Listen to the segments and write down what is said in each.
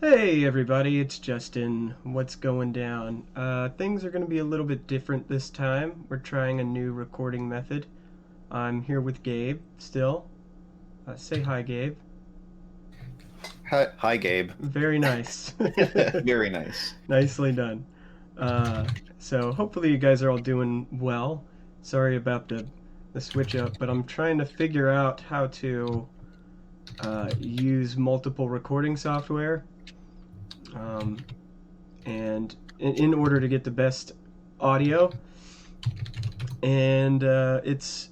Hey everybody, it's Justin. What's going down? Things are going to be a little bit different this time. We're trying a new recording method. I'm here with Gabe still. Say hi, Gabe. Hi, Gabe. Very nice. Very nice. Nicely done. Uh, so hopefully you guys are all doing well. Sorry about the switch up, but I'm trying to figure out how to use multiple recording software. Um, and in order to get the best audio, and it's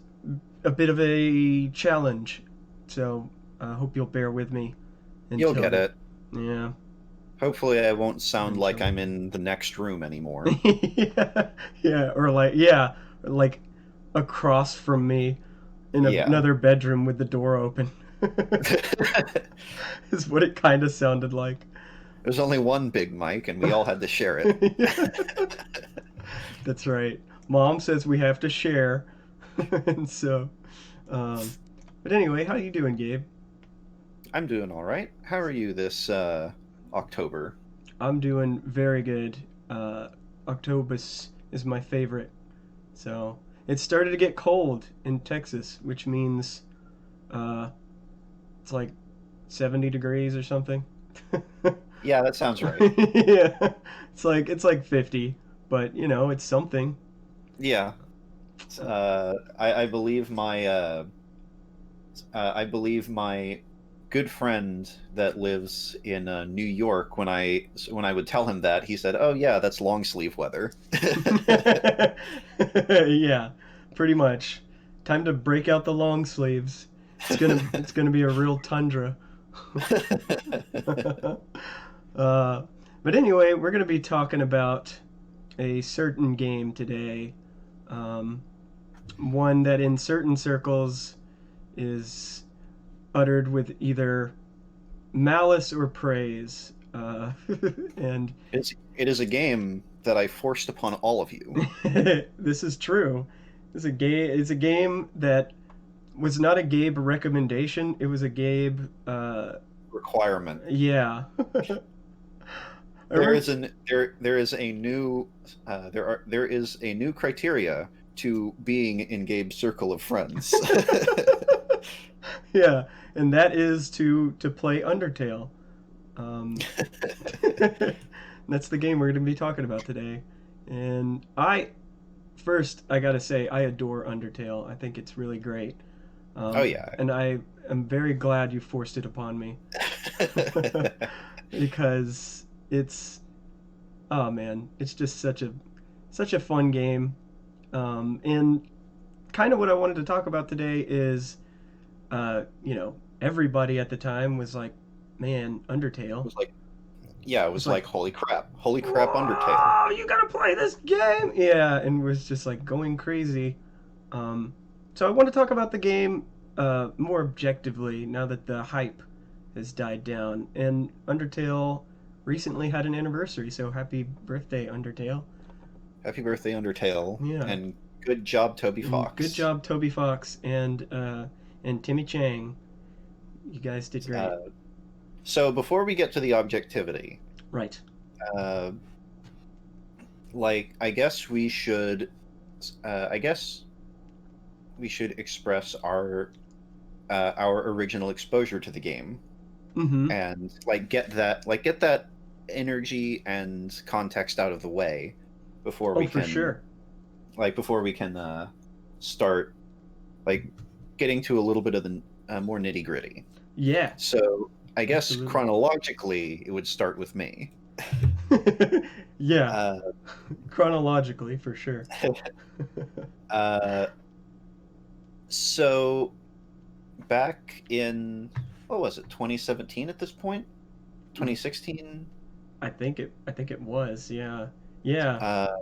a bit of a challenge. So I hope you'll bear with me You'll until get the it. yeah Hopefully, I won't sound like eventually. I'm in the next room anymore. Yeah, yeah, or like across from me in Yeah. another bedroom with the door open. Is what it kind of sounded like. There's only one big mic, and we all had to share it. Yeah, that's right. Mom says we have to share, and so. Um, but anyway, how you doing, Gabe? I'm doing all right. How are you this October? I'm doing very good. Uh, Octobus is my favorite. So it started to get cold in Texas, which means uh, it's like 70 degrees or something. Yeah, that sounds right. Yeah, it's like 50, but it's something. Yeah. I believe my good friend that lives in New York. When I would tell him that, he said, "Oh yeah, that's long sleeve weather." Yeah, pretty much. Time to break out the long sleeves. It's gonna be a real tundra. uh, but anyway, we're gonna be talking about a certain game today. Um, One that in certain circles is uttered with either malice or praise. And it is a game that I forced upon all of you. this is true. It's a game that was not a Gabe recommendation. It was a Gabe. Requirement. Yeah. I There remember. is an there is a new there is a new criteria to being in Gabe's circle of friends. Yeah, and that is to play Undertale. Um, that's the game we're going to be talking about today. And I gotta say, I adore Undertale. I think it's really great. Oh yeah. And I am very glad you forced it upon me. Because oh man, it's just such a fun game. And kind of what I wanted to talk about today is, everybody at the time was like, man, It Undertale. was like yeah, it It's was like, like holy crap, Undertale. whoa, you gotta play this game! Yeah, and was just like going crazy. Um, so I want to talk about the game more objectively now that the hype has died down. And Undertale recently had an anniversary, so happy birthday, Undertale. Happy birthday, Undertale, Yeah, and good job, Toby and good Fox. job, Toby Fox and Timmy Chang. You guys did great. Uh, so before we get to the objectivity, Right. uh, like I guess we should express our original exposure to the game Mm-hmm. and get that energy and context out of the way before Oh, we for can sure. start like getting to a little bit of the more nitty gritty. Yeah, So I guess absolutely. chronologically it would start with me. Yeah, Uh, chronologically, for sure. uh, so back in what was it, 2017 at this point? 2016? I think it was. Yeah. Yeah. Uh,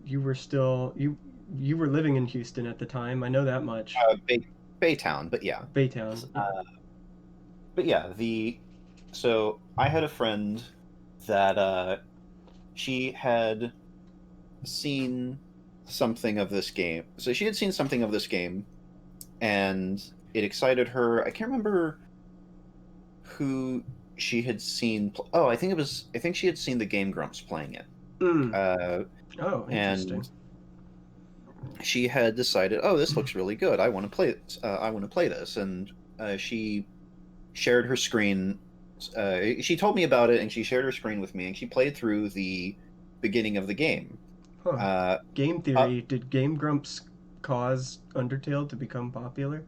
You were still you were living in Houston at the time. I know that much. Baytown, but yeah. Baytown. Yeah. But yeah, the so I had a friend that she had seen something of this game. So she had seen something of this game and it excited her. I can't remember who she had seen. Oh, I think she had seen the Game Grumps playing it, Mm. uh, Oh, interesting. and she had decided, oh, this looks really good. I want to play. I want to play this, and she shared her screen. She told me about it, and she shared her screen with me, and she played through the beginning of the game. Huh. Uh, Game up, theory. Did Game Grumps cause Undertale to become popular?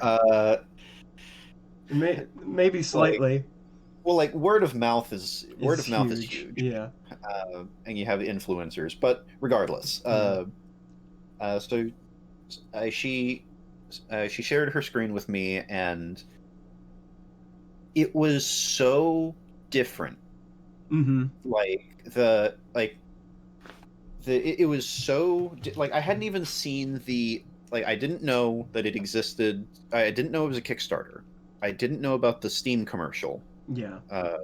uh, Maybe like, slightly. well, like word Is of mouth is huge. huge, Yeah. and you have influencers. But regardless, Yeah. so uh, she she shared her screen with me, and it was so different. Mm-hmm. Like it was like I hadn't even seen the like I didn't know that it existed. I didn't know it was a Kickstarter. I didn't know about the Steam commercial, Yeah. uh,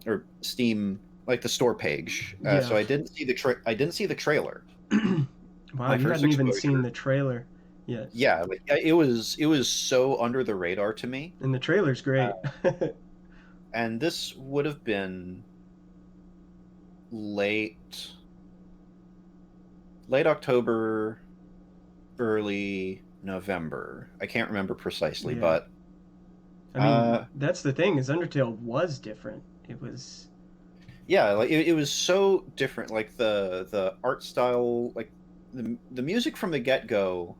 or Steam like the store page. So Yeah. I didn't see the trailer. Wow, My you first hadn't even seen exposure, the trailer yet. yeah, like it was so under the radar to me. And the trailer's great. And this would have been late late October, early November. I can't remember precisely, Yeah. but I mean, uh, that's the thing is Undertale was different. It was yeah, like it was so different. Like the art style, like the music from the get go,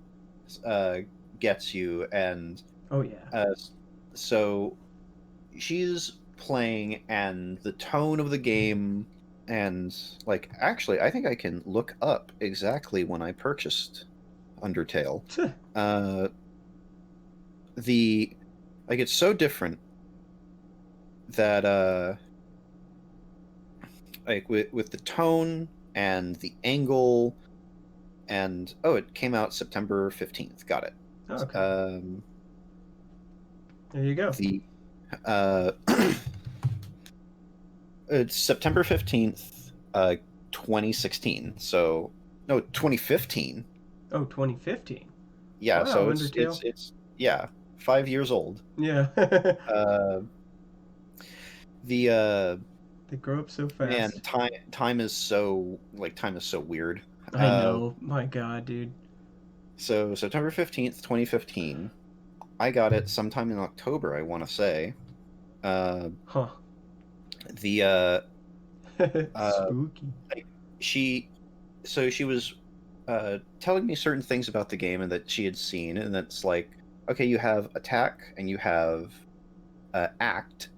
uh, gets you, and oh yeah. uh, so she's playing, and the tone of the game, and like actually, I think I can look up exactly when I purchased Undertale. Uh, the like it's so different that like with the tone and the angle, and oh, it came out September 15th. Got it. Okay. um There you go. the uh it's September 15th, 2016. So no, 2015. Oh, 2015. Yeah, Wow, so Undertale. it's yeah, 5 years old. Yeah. uh the They grow up so Man, fast. time is so weird. I uh know. My god, dude. so September 15th, 2015. I got it sometime in October, I want to say. Uh, Huh. the uh, Spooky. like she, so she was telling me certain things about the game and that she had seen, and that's like, okay, you have attack and you have act,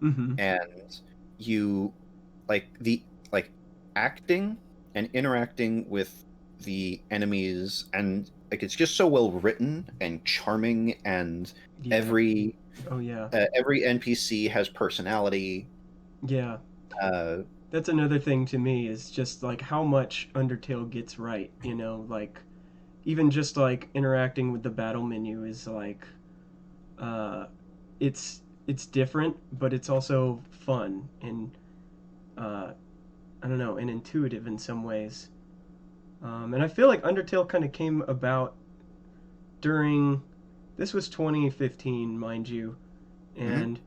Mm-hmm. and you the like acting and interacting with the enemies, and like it's just so well written and charming, and Yeah. every Oh yeah. every NPC has personality. Yeah. Uh, That's another thing to me is just like how much Undertale gets right, like even just like interacting with the battle menu is like uh it's different, but it's also fun and uh I don't know, and intuitive in some ways. And I feel like Undertale kind of came about during this was 2015, mind you, mhm. and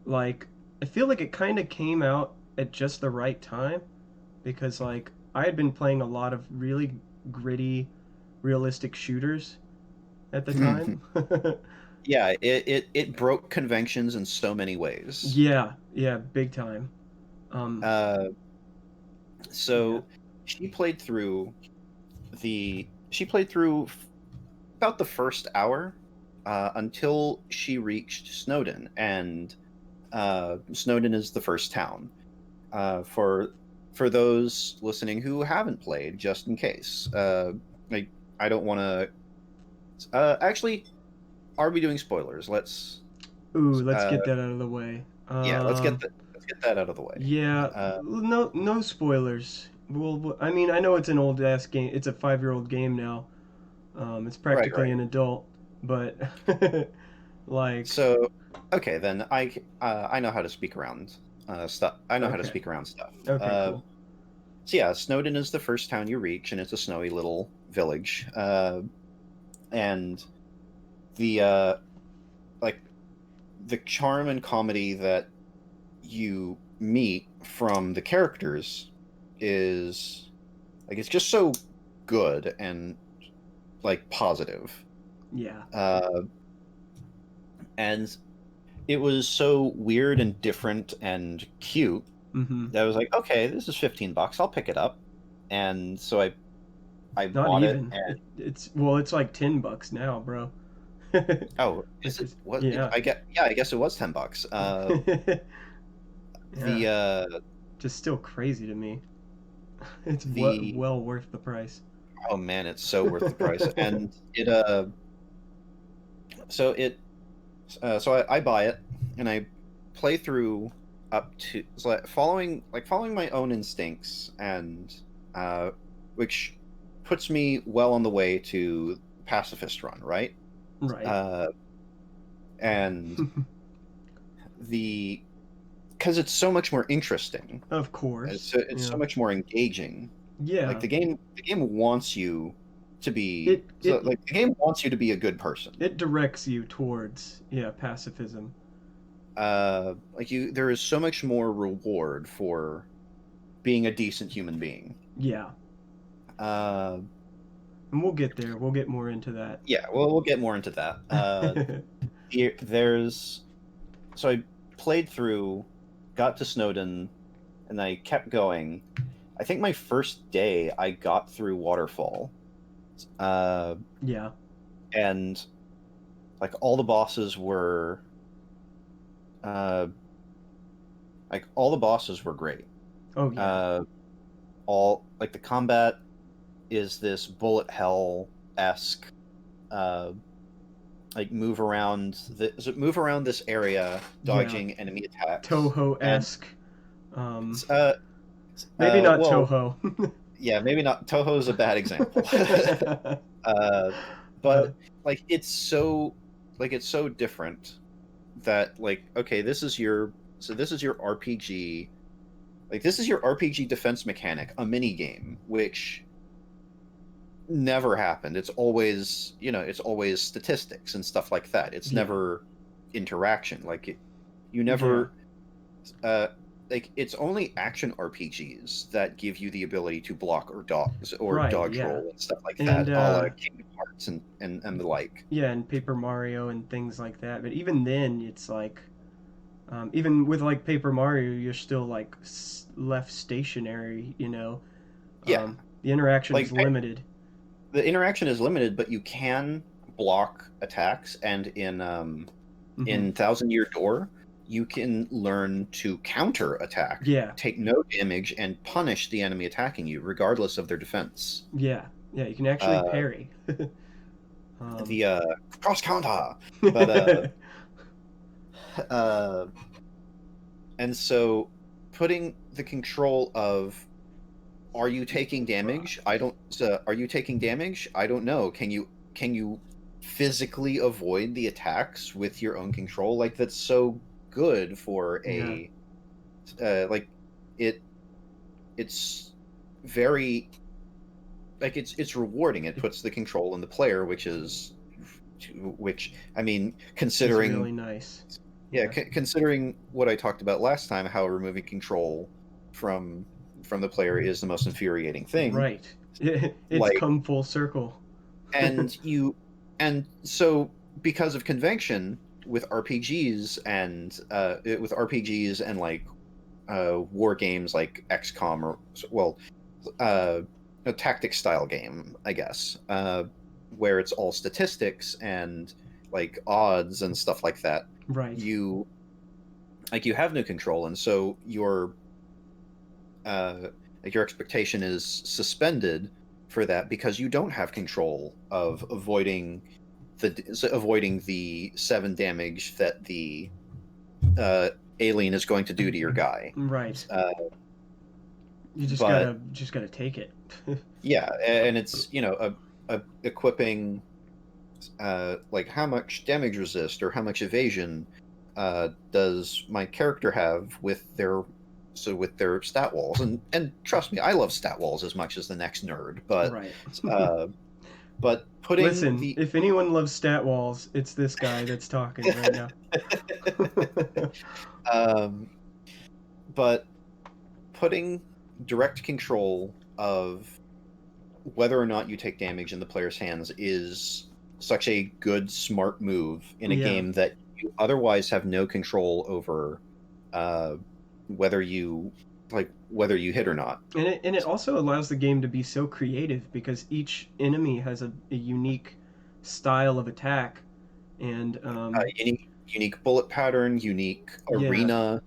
like I feel like it kind of came out at just the right time because like I had been playing a lot of really gritty, realistic shooters at the time. Yeah, it broke conventions in so many ways. Yeah, yeah, big time. Um, Uh, yeah. so she played through about the first hour, until she reached Snowden, and Snowden is the first town. For those listening who haven't played, just in case, like I don't want to. Actually, are we doing spoilers? Ooh, let's Uh, get that out of the way. yeah, let's get that out of the way. Yeah, Uh, no spoilers. I mean, I know it's an old ass game. It's a 5-year-old game now. It's right, practically right. an adult, but like, So, okay, then I know how to speak around stuff. I know how to okay, speak around stuff. okay, cool. So yeah, Snowdon is the first town you reach, and it's a snowy little village. And the like the charm and comedy that you meet from the characters is like it's just so good and like positive. Yeah. And it was so weird and different and cute Mm-hmm. that I was like, okay, this is $15. I'll pick it up. And so I Not bought it even. and It's like $10 now, bro. oh, is It's it just what it, yeah. I get yeah, I guess it was $10. Yeah. The Just still crazy to me. It's the well worth the price. oh man, it's so worth the price. And it so it so I buy it and I play through up to so following my own instincts and uh which puts me well on the way to pacifist run, right? Right. Uh and the because it's so much more interesting. Of course. It's so Yeah. much more engaging. Like Yeah. the game wants you to be It so it like the game wants you to be a good person. it directs you towards pacifism. Like you there is so much more reward for being a decent human being. Yeah. Uh, And we'll get there. We'll get more into that. yeah, well, we'll get more into that. There's so I played through, got to Snowdon, and I kept going. I think my first day I got through Waterfall, uh, Yeah. and like all the bosses were, uh, all the bosses were great. Oh yeah. Uh, all like the combat is this bullet hell esque uh like move around this area Yeah. dodging enemy attacks and Toho-esque. Um uh maybe not well Toho. yeah, maybe not. Toho's a bad example. uh Uh, but it's so different that like okay, this is your RPG, like this is your RPG defense mechanic, a mini game, which never happened. It's always, it's always statistics and stuff like that. It's yeah. never interaction. You Yeah. never, uh, like it's only action RPGs that give you the ability to block or Right, dodge yeah. roll and stuff like And that, a la Kingdom Hearts and the like. yeah, and Paper Mario and things like that. But even then, it's like, even with like Paper Mario, you're still like left stationary. Yeah, The interaction is like limited. the interaction is limited, but you can block attacks, and Hmm. in Thousand Year Door, you can learn to counter attack, Yeah, take no damage, and punish the enemy attacking you, regardless of their defense. yeah, yeah. You can actually Uh, parry. um, the cross counter, but uh, and so putting the control of are you taking damage? I don't. Are you taking damage? I don't know. Can you physically avoid the attacks with your own control? Like that's so good for yeah, a like it. It's very like it's rewarding. It it, puts the control in the player, which I mean, it's really considering nice. yeah, Yeah, considering what I talked about last time, how removing control from from the player is the most infuriating thing. right. It's Like, come full circle. and you, and so because of convention with RPGs and like war games like XCOM or well, uh, a tactic style game, I guess, where it's all statistics and like odds and stuff like that. Right. You you have no control, and so uh, your expectation is suspended for that because you don't have control of avoiding the 7 damage that the uh, alien is going to do to your guy. Right. Uh, You just but gotta take it. yeah, and it's equipping like how much damage resist or how much evasion does my character have with their stat walls, and trust me, I love stat walls as much as the next nerd, but Right. uh, but putting Listen, the if anyone loves stat walls, it's this guy that's talking right now. um, but putting direct control of whether or not you take damage in the player's hands is such a good, smart move in a Yeah. game that you otherwise have no control over, uh, whether you whether you hit or not. And it also allows the game to be so creative because each enemy has a unique style of attack. And Unique bullet pattern, unique yeah, arena,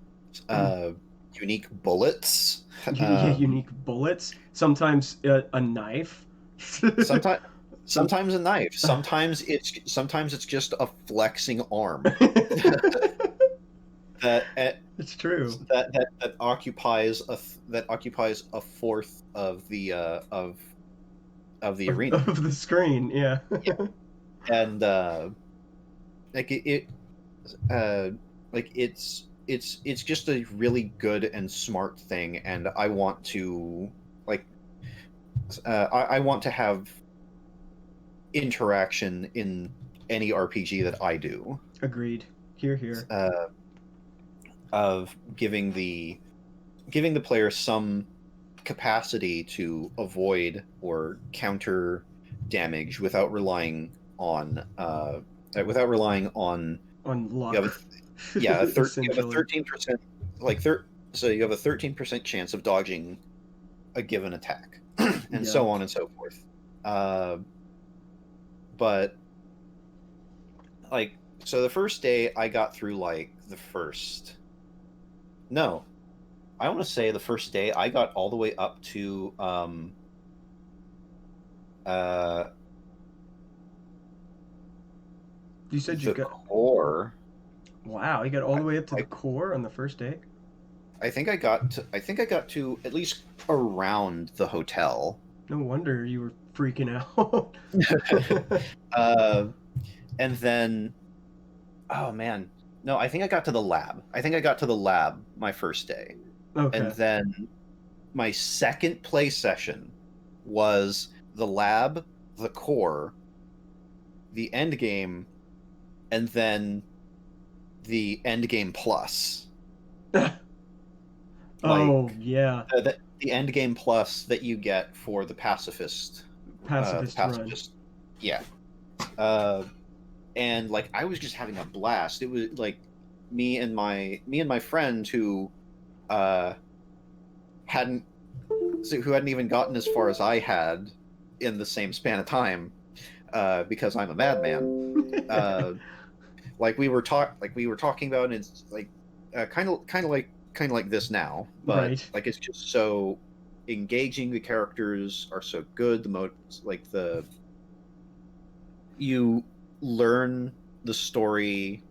uh, unique bullets. yeah, Um, unique bullets. Sometimes a knife. sometimes Some. sometimes a knife. Sometimes it's just a flexing arm that It's true. that occupies a fourth of the arena. Of the screen, yeah. Yeah, and like uh, it's just a really good and smart thing, and I want to like I want to have interaction in any RPG that I do, Agreed. Here, here. uh, of giving the player some capacity to avoid or counter damage without relying on On you have luck, you have a essentially. 13% like thir- so you have a 13% chance of dodging a given attack and so Yep. on and so forth. But like so the first day I got through like the first no I want to say the first day I got all the way up to uh You said you the got. core. Wow, you got all I, the way up to the I core on the first day? I think I got to at least around the hotel. No wonder you were freaking out. uh, and then oh man, no, I think I got to the lab. I think I got to the lab my first day, and Okay. then my second play session was the lab, the core, the end game, and then the end game plus. Oh, Like yeah. the end game plus that you get for the pacifist, the Pacifist run. pacifist, yeah. Uh, and like I was just having a blast. It was like me and my friend uh hadn't who hadn't even gotten as far as I had in the same span of time, because I'm a madman. Uh, like we were talking about, and it's like kind of like this now, but Right. like it's just so engaging. The characters are so good. The you learn the story.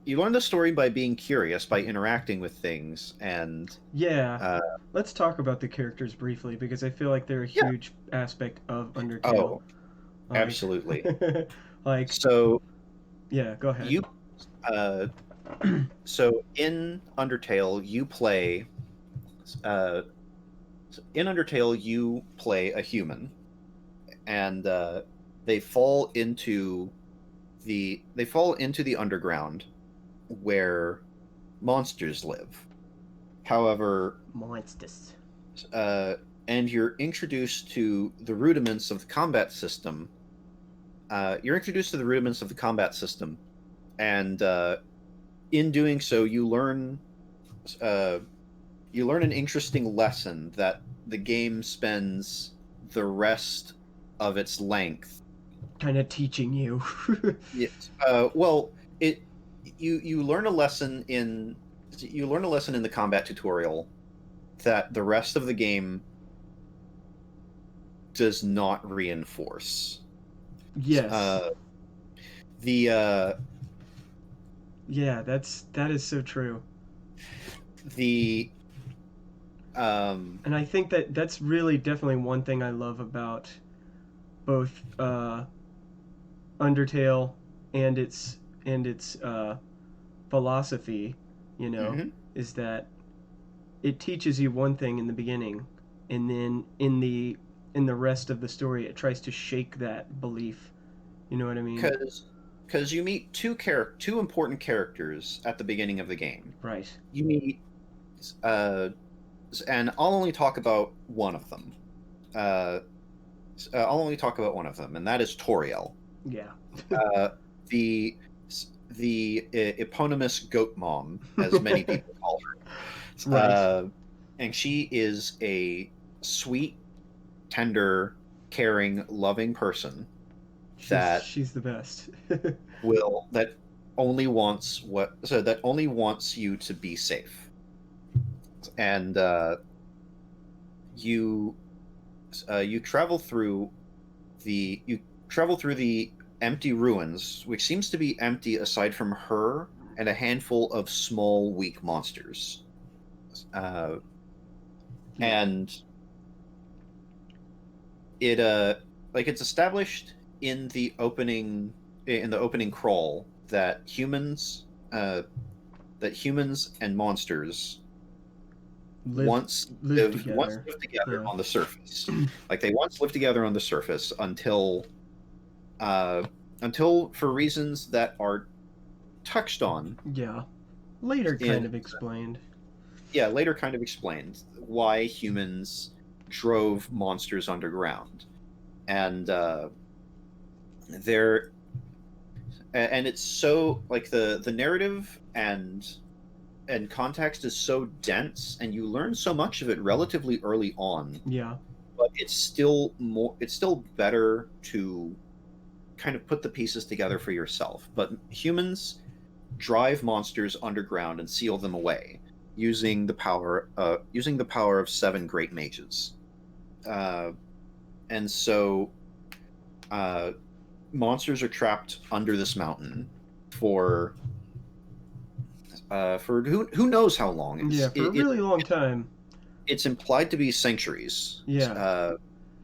You learn the story by being curious, by interacting with things, and Yeah. uh, Let's talk about the characters briefly because I feel like they're a yeah. huge aspect of Undertale. Oh, Like, absolutely. like, So yeah, go ahead. you uh, so uh, in Undertale you play a human, and they fall into they fall into the underground where monsters live. However, Monsters. uh, and you're introduced to the rudiments of the combat system. You're introduced to the rudiments of the combat system, and in doing so, uh, you learn an interesting lesson that the game spends the rest of its length. Kind of teaching you. Yes. Well, it you learn a lesson in the combat tutorial that the rest of the game does not reinforce. Yes. Uh, the Yeah, that is so true. the um, And I think that that's really definitely one thing I love about both Undertale and its philosophy, you know, mhm. is that it teaches you one thing in the beginning, and then in the in the rest of the story it tries to shake that belief. You know what I mean? Because you meet two important characters at the beginning of the game. Right. You meet, uh, and I'll only talk about one of them. Uh, I'll only talk about one of them, and that is Toriel, Yeah. uh, the eponymous goat mom, as many people call her. Right. And she is a sweet, tender, caring, loving person that She's the best. that only wants that only wants you to be safe. And you you travel through the empty ruins, which seems to be empty aside from her and a handful of small, weak monsters. Uh, Yeah. and it it's established in the opening crawl that humans and monsters Live live once together. lived together Yeah. on the surface. Like they once lived together on the surface uh, until for reasons that are touched on Yeah. Later in kind of explained. later kind of explained why humans drove monsters underground. And there and it's so like the narrative and context is so dense, and you learn so much of it relatively early on, Yeah. but it's still better to kind of put the pieces together for yourself. But humans drive monsters underground and seal them away using the power of seven great mages. uh, and so uh, monsters are trapped under this mountain for who knows how long. Yeah, for a really long time. It's implied to be centuries. Yeah. Uh,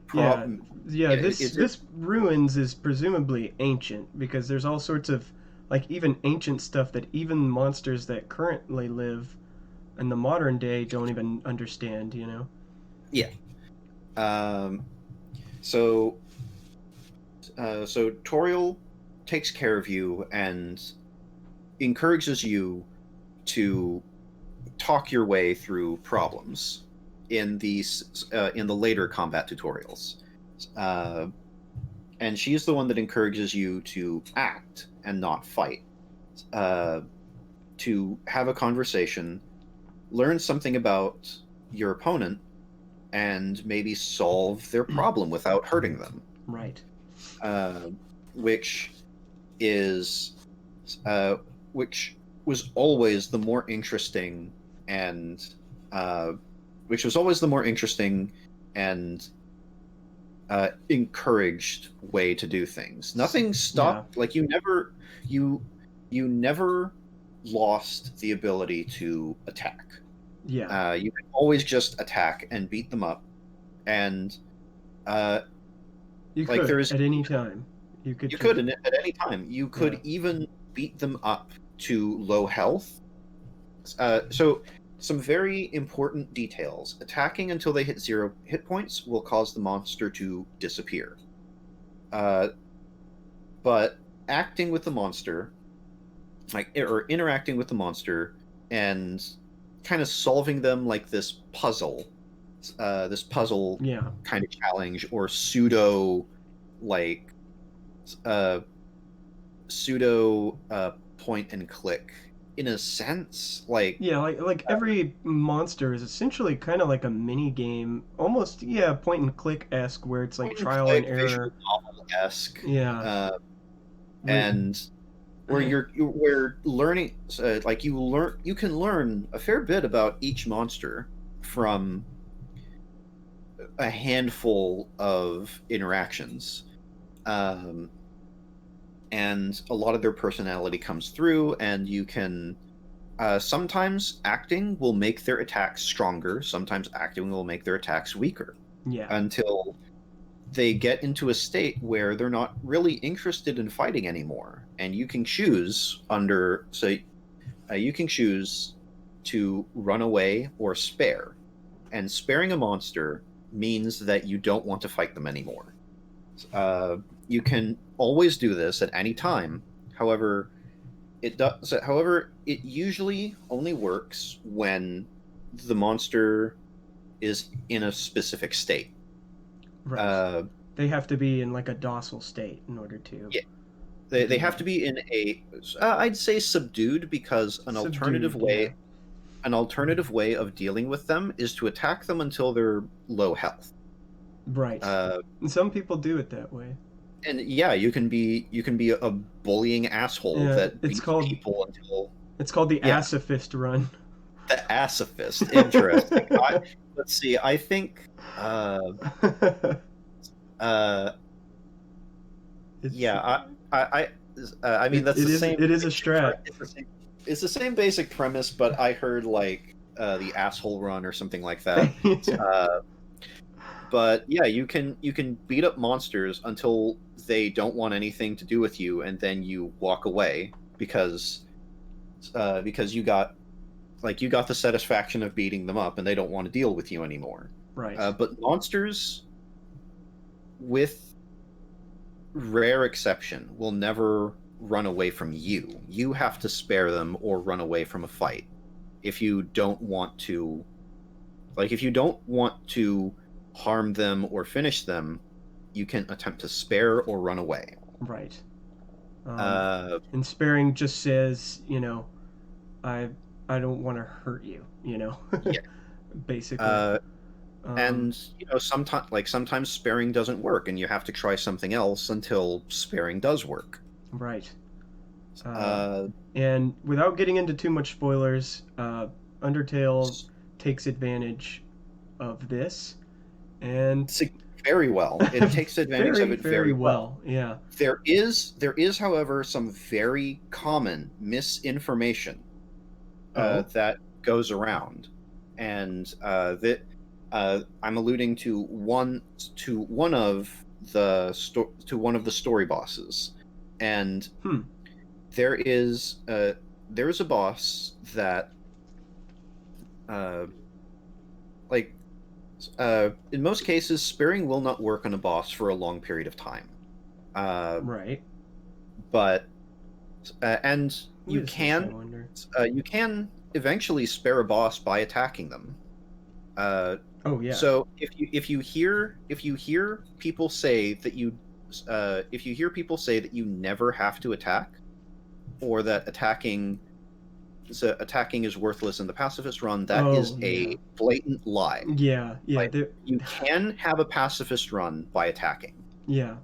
pro- Yeah. Yeah, it this ruins is presumably ancient because there's all sorts of like even ancient stuff that even monsters that currently live in the modern day don't even understand, you know? Yeah. Um, so so Toriel takes care of you and encourages you to talk your way through problems in the later combat tutorials. Uh, and she's the one that encourages you to act and not fight. Uh, to have a conversation, learn something about your opponent, and maybe solve their problem without hurting them. Right. Uh, which is uh, which was always the more interesting and uh, which was always the more interesting and encouraged way to do things. Nothing Yeah. stopped. Like you you never lost the ability to attack. Yeah. You can always just attack and beat them up, and uh, You like could there's at any time. You could you just could at any time. You yeah. could even beat them up to low health. So some very important details. Attacking until they hit 0 hit points will cause the monster to disappear. Uh, but acting with the monster, or interacting with the monster, and kind of solving them like this puzzle Yeah. kind of challenge, or like uh, pseudo point and click in a sense, Yeah, like every monster is essentially kind of like a mini game, almost yeah, point and click esque, where it's like point and trial and click visual error. novel esque, Yeah, uh, where and where learning, you can learn a fair bit about each monster from a handful of interactions, um, and a lot of their personality comes through, and you can sometimes acting will make their attacks stronger, sometimes acting will make their attacks weaker, yeah, until they get into a state where they're not really interested in fighting anymore, and you can choose to run away or spare. And sparing a monster means that you don't want to fight them anymore. You can always do this at any time. However, it usually only works when the monster is in a specific state. Right. They have to be in like a docile state in order to Yeah, do they have to that. be in a I'd say subdued, because Subdued, yeah. an alternative way of dealing with them is to attack them until they're low health. Right. Uh, And some people do it that way. and yeah, you can be a bullying asshole Yeah, that beats people until it's called the yeah, Acifist run. the acifist. Interesting. Let's see. I think uh it's yeah, I mean that's the same it is a basic strat. it's the same basic premise, but I heard like the asshole run or something like that. Uh, but yeah, you can beat up monsters until they don't want anything to do with you, and then you walk away because you got the satisfaction of beating them up, and they don't want to deal with you anymore. Right. But monsters, with rare exception, will never run away from you. You have to spare them or run away from a fight if you don't want to. Like, if you don't want to harm them or finish them, you can attempt to spare or run away. Right. Uh, And sparing just says, I I don't want to hurt you, yeah. basically. Uh, Um, and sometimes sparing doesn't work, and you have to try something else until sparing does work. right. Uh, Uh, and without getting into too much spoilers, Undertale takes advantage of this, and sig- Very well. It takes advantage of very, it very very well. well. Yeah. There is, however, some very common misinformation Oh. that goes around, and that I'm alluding to one of one of the story bosses, and Hmm. there is a boss that uh, like in most cases, sparing will not work on a boss for a long period of time. Uh, Right. but and Who is this, I wonder? you can eventually spare a boss by attacking them. Oh yeah. So if you hear people say that you never have to attack, or that attacking is worthless in the pacifist run, that is Oh yeah. a blatant lie. Yeah. Yeah. Like, you can have a pacifist run by attacking. Yeah.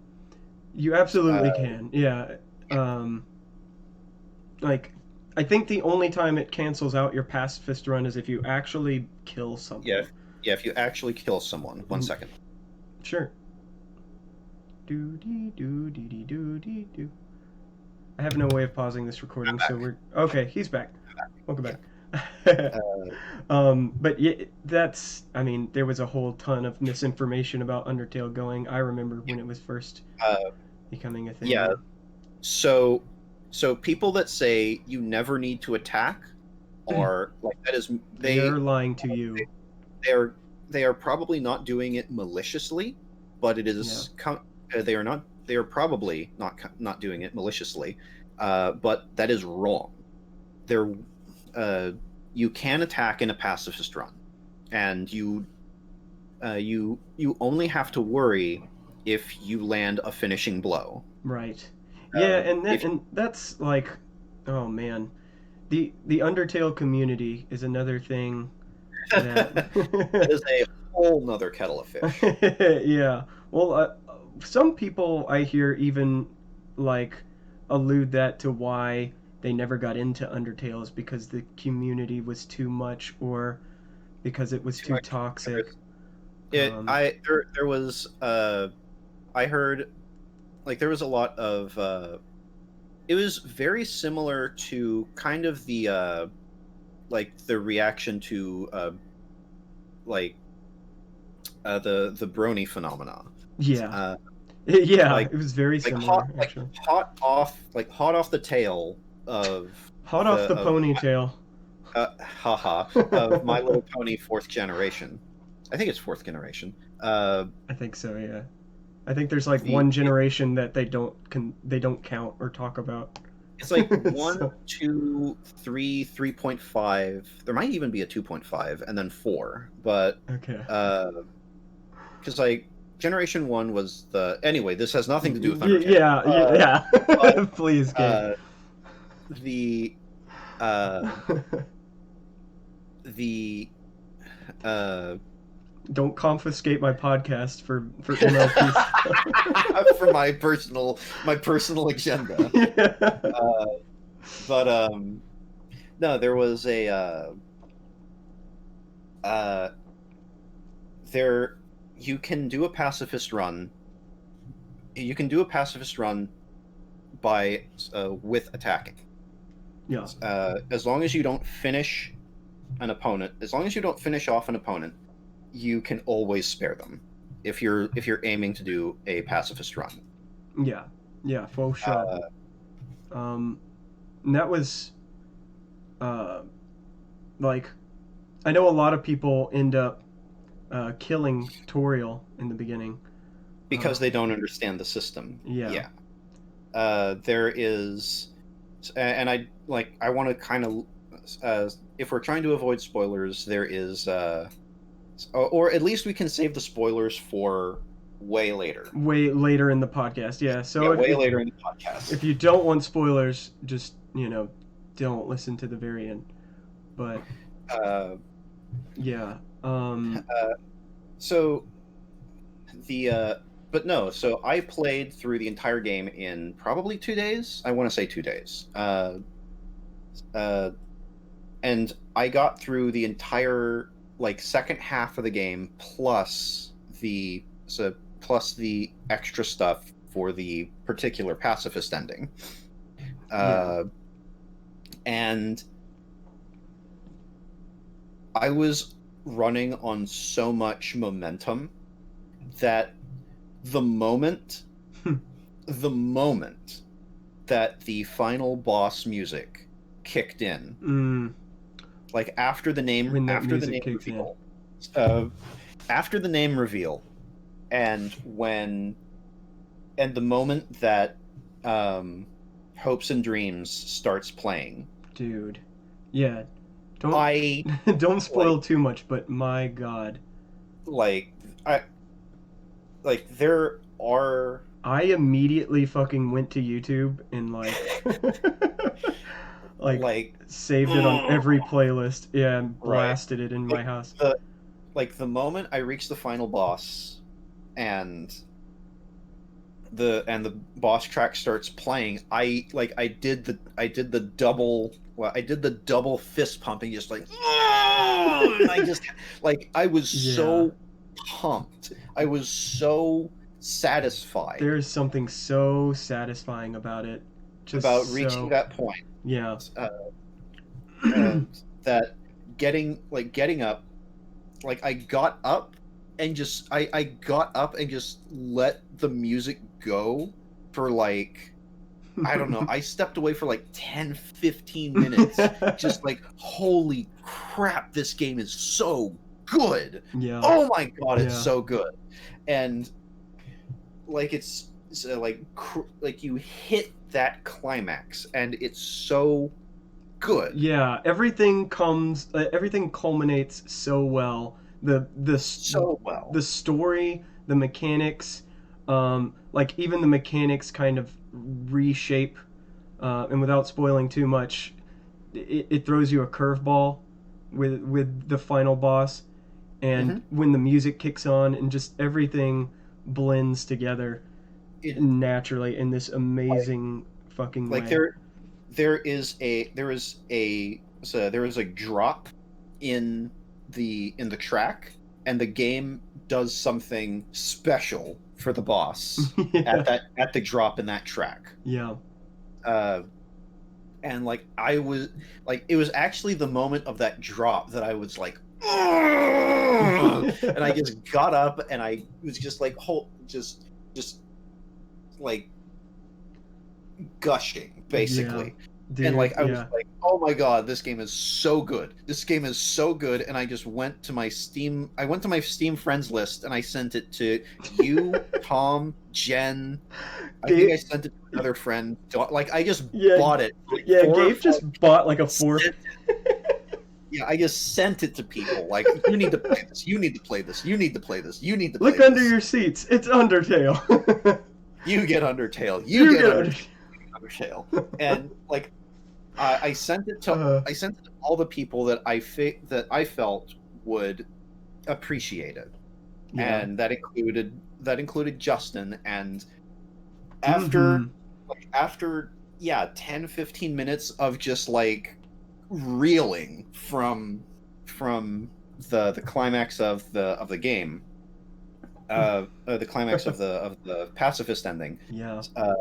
You absolutely Uh, can. Yeah. Um, like, I think the only time it cancels out your pacifist run is if you actually kill yeah, someone. yeah. If you actually kill someone, one Mm, second. sure. Do dee do dee dee do dee do. I have no way of pausing this I'm recording, so back. we're okay. He's back. Welcome Yeah. back. Uh, But yeah, that's. I mean, there was a whole ton of misinformation about Undertale going. I remember when it was first uh, becoming a yeah. thing. So, people that say you never need to attack are like that is They are lying to you. they are they are probably not doing it maliciously, but it Yeah. is they are probably not doing it maliciously, but that is wrong. They're you can attack in a pacifist run, and you only have to worry if you land a finishing blow. Right. Yeah, If and that's like, oh man, the Undertale community is another thing that. that is a whole nother kettle of fish. Yeah. Well, some people I hear even like allude that to why they never got into Undertale is because the community was too much or because it was Too too much. toxic. Um, There was I heard like there was a lot of it was very similar to kind of the like the reaction to like the brony phenomena. yeah. Uh, Yeah, like it was very similar actually. hot off the tail of Hot off the of ponytail. haha of My Little Pony fourth generation. I think it's fourth generation. I think so. Yeah. I think there's like The one generation that they don't count or talk about. It's like 1, So 2, 3, 3.5. There might even be a 2.5 and then 4. But okay. because like Generation 1 was the anyway. This has nothing to do with Undertale. Yeah, But yeah. Please, Gabe. uh, the uh, the uh, Don't confiscate my podcast for MLP stuff. for my personal agenda. Yeah. But no, there was a uh, there you can do a pacifist run. You can do a pacifist run by with attacking. Yeah. As long as you don't finish an opponent, as long as you don't finish off an opponent, you can always spare them if you're aiming to do a pacifist run. Yeah. Yeah, for sure. And that was uh like I know a lot of people end up killing Toriel in the beginning. Because they don't understand the system. Yeah. There is, and I want to kind of, if we're trying to avoid spoilers, there is, or at least we can save the spoilers for way later. Way later in the podcast, yeah. So way later in the podcast. If you don't want spoilers, just don't listen to the very end. But yeah. So the but no, so I played through the entire game in probably 2 days. I want to say 2 days. And I got through the entire second half of the game plus the extra stuff for the particular pacifist ending. And I was running on so much momentum that the moment that the final boss music kicked in, after the name reveal, after the name reveal, and the moment that Hopes and Dreams starts playing, dude, yeah, don't spoil too much, but my god, I immediately fucking went to YouTube and saved it on every playlist, yeah, and blasted it in my house. The moment I reached the final boss and the boss track starts playing, I did the double fist pumping, just and I just I was so pumped. I was so satisfied. There's something so satisfying about it. About reaching that point. Yeah. That getting up, I got up and just I got up and just let the music go for I don't know, I stepped away for 10-15 minutes just holy crap, this game is so good. Yeah. Oh my god, it's so good. And it's you hit that climax and it's so good. Yeah, everything culminates so well. The story, the mechanics, even the mechanics kind of reshape, and without spoiling too much, it throws you a curveball with the final boss, and when the music kicks on and just everything blends together naturally in this amazing fucking way. There is a drop in the track, and the game does something special for the boss at the drop in that track. Yeah. And I was it was actually the moment of that drop that I was and I just got up and I was just gushing basically. And dude. like I was Yeah. like, oh my god, this game is so good. This game is so good. And I just went to my Steam friends list and I sent it to you, Tom, Jen. I think I Gabe, sent it to another friend. Like I just yeah, bought it like yeah. 4 or Gabe 5 just bought like a fourth. sent Yeah, I just sent it to people. Like, you need to play this. You need to play this. You need to play this. You need to Look play under this. your seats. It's Undertale. You get Undertale. You You get get under. Undertale. And like, I sent it to Uh, all the people that I felt would appreciate it, yeah. and that included Justin. And after Mm-hmm. after yeah, 10-15 minutes of just like reeling from the climax of the game, the climax of the pacifist ending. Yeah. uh,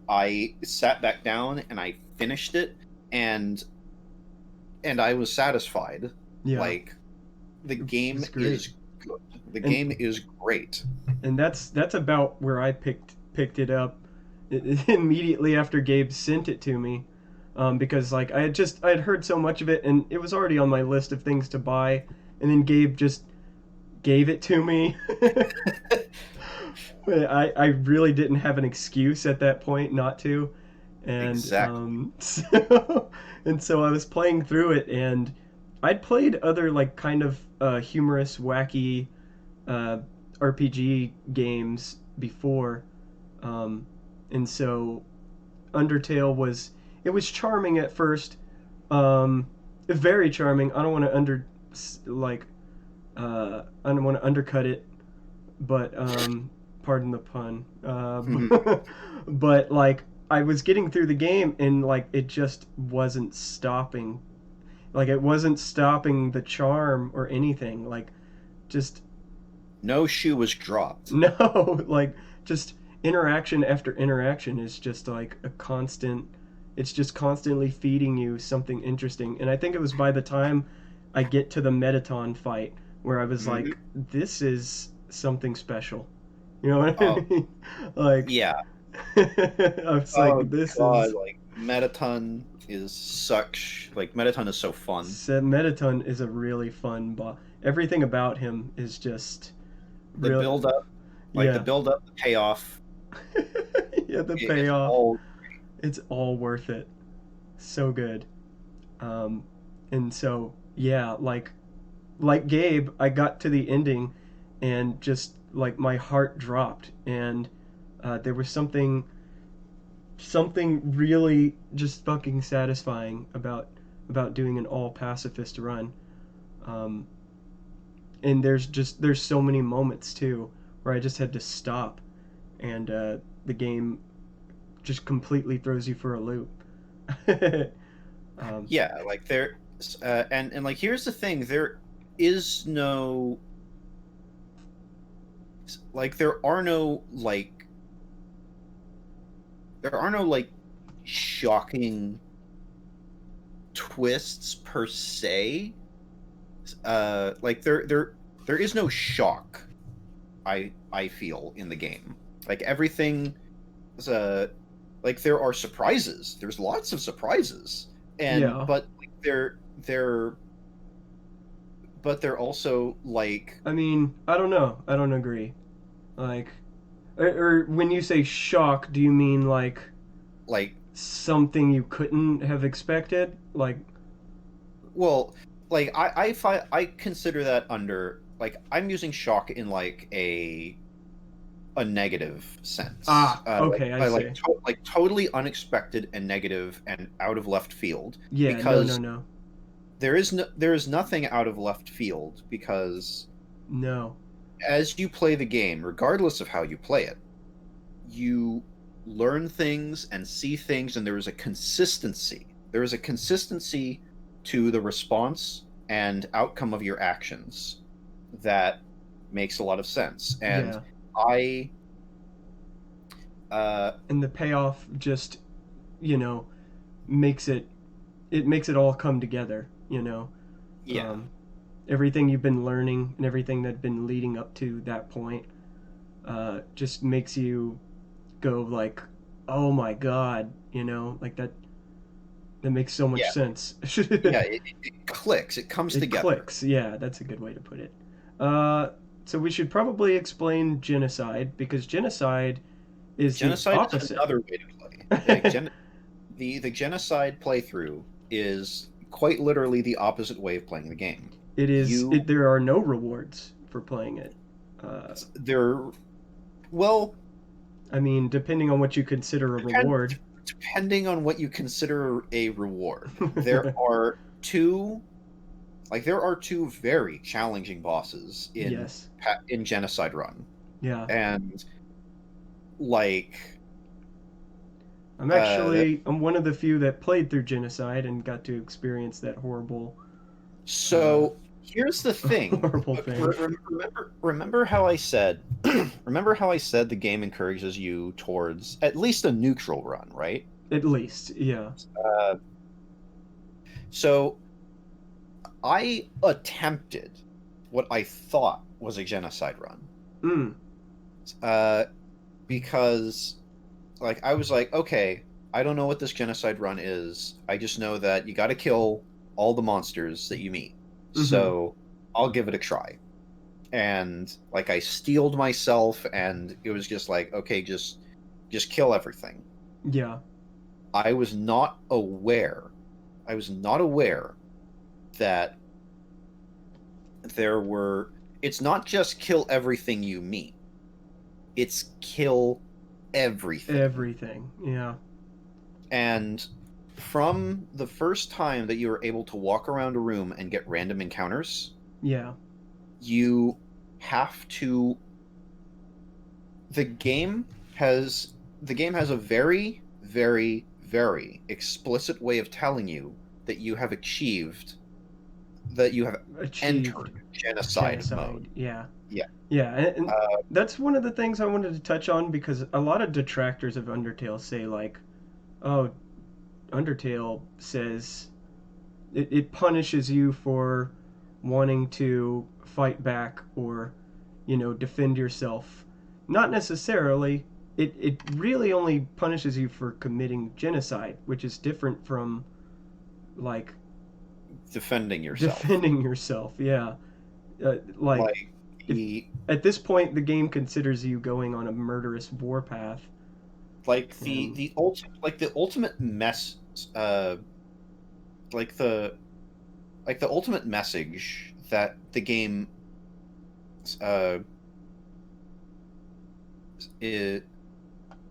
I sat back down and I finished it, and I was satisfied. Yeah. Like, the game It's great. is good. The And game is great. that's about where I picked it up immediately after Gabe sent it to me, because like I had heard so much of it and it was already on my list of things to buy, and then Gabe just gave it to me. I really didn't have an excuse at that point not to, and Exactly. so I was playing through it, and I'd played other like kind of humorous, wacky uh, RPG games before, um, and so Undertale was it was charming at first, um, very charming. I don't want to like I don't want to undercut it, but pardon the pun. But like I was getting through the game and like it just wasn't stopping. Like it wasn't stopping the charm or anything. Like just No shoe was dropped. no, like just interaction after interaction is just like a constant. It's just constantly feeding you something interesting. And I think it was by the time I get to the Metaton fight where I was Mhm. like, this is something special. You know what I Oh, mean? Like, yeah. I was Oh like, this god, is. like Metaton is so fun. Metaton is a really fun boss. Everything about him is just The real. build up, the Yeah. build up, the payoff, Yeah, the it's payoff. all It's all worth it. So good. Um, and so, yeah, like Gabe, I got to the ending and just like my heart dropped and there was something really just fucking satisfying about doing an all pacifist run. Um, and there's so many moments too where I just had to stop and the game just completely throws you for a loop. um, yeah, like there and like here's the thing, is no like there are no shocking twists per se. Like there is no shock. I feel in the game. Like everything is like there are surprises. There's lots of surprises, and yeah, but they're also like I mean, I don't know. I don't agree. Like, or when you say shock, do you mean like like something you couldn't have expected? Like, well, like I consider that under, like, I'm using shock in like a negative sense. okay, I see. Like totally unexpected and negative and out of left field, Yeah, no, no, because no, there is nothing out of left field, because no. as you play the game, regardless of how you play it, you learn things and see things, and there is a consistency. There is a consistency to the response and outcome of your actions that makes a lot of sense. And Yeah, I, uh, and the payoff just, you know, makes it makes it all come together. yeah, Um, Everything you've been learning and everything that's been leading up to that point just makes you go like, oh my god, like that. That makes so much Yeah, sense. yeah, it clicks. It comes It together. clicks. Yeah, that's a good way to put it. Uh, so we should probably explain genocide because genocide is the Genocide is opposite. another way to play. The genocide playthrough is quite literally the opposite way of playing the game. It is. You There are no rewards for playing it. Uh, there well, I mean, depending on what you consider a depend, reward. depending on what you consider a reward. There are two very challenging bosses Yes. in Genocide Run. Yeah. And like I'm one of the few that played through genocide and got to experience that uh, so here's the thing. horrible thing. Remember how I said remember how I said the game encourages you towards at least a neutral run, right? At least, yeah. Uh, so I attempted what I thought was a genocide run. Mm. Uh, because I was like, okay, I don't know what this genocide run is. I just know that you got to kill all the monsters that you meet. Mm-hmm. So I'll give it a try. And I steeled myself, and it was just like, okay, just kill everything. Yeah. I was not aware. I was not aware that there were. It's not just kill everything you meet. It's kill everything. Everything. Yeah. And from the first time that you were able to walk around a room and get random encounters, Yeah. you have to. The game has a very, very, very explicit way of telling you that you have Achieved entered genocide mode. genocide. Yeah. Yeah. Yeah. And Uh, that's one of the things I wanted to touch on because a lot of detractors of Undertale say, like, oh, Undertale says it punishes you for wanting to fight back or, defend yourself. Not necessarily. It really only punishes you for committing genocide, which is different from, like, defending yourself. defending yourself. Yeah. Like, Like if the at this point the game considers you going on a murderous warpath, and the ultimate mess like the the ultimate message that the game uh is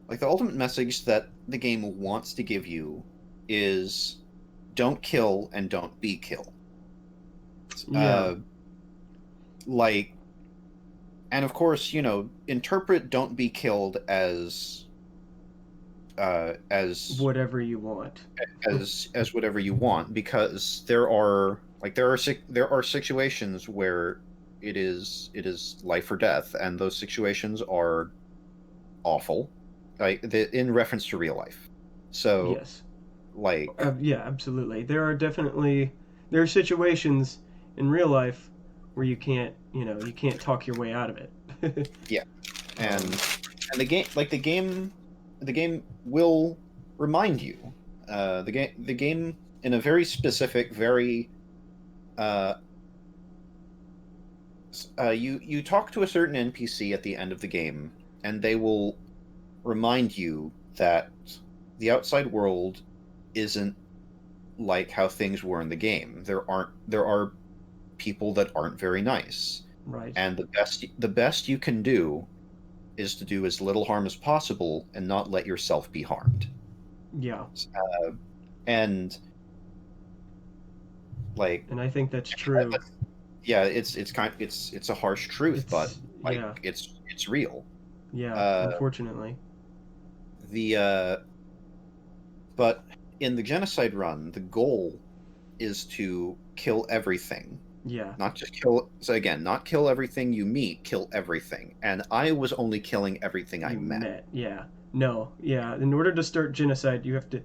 the ultimate message that the game wants to give you is don't kill and don't be killed. yeah, Uh like and of course, interpret don't be killed as uh as whatever you want. as whatever you want, because there are situations where it is life or death, and those situations are awful, in reference to real life. So Yes. like Yeah, absolutely. There are situations in real life where you can't talk your way out of it. yeah, and um, the game will remind you. The game in a very specific, very uh, you talk to a certain NPC at the end of the game, and they will remind you that the outside world isn't like how things were in the game. There are people that aren't very nice, right. and the best you can do is to do as little harm as possible and not let yourself be harmed. Yeah. Uh, and like And I think that's true. yeah, it's a harsh truth, but Yeah. it's real. Yeah, Uh, unfortunately. the But in the genocide run, the goal is to kill everything. Yeah. Not just kill. So again, not kill everything you meet, kill everything. And I was only killing everything I You met. met. Yeah. No. Yeah. In order to start genocide, you have to.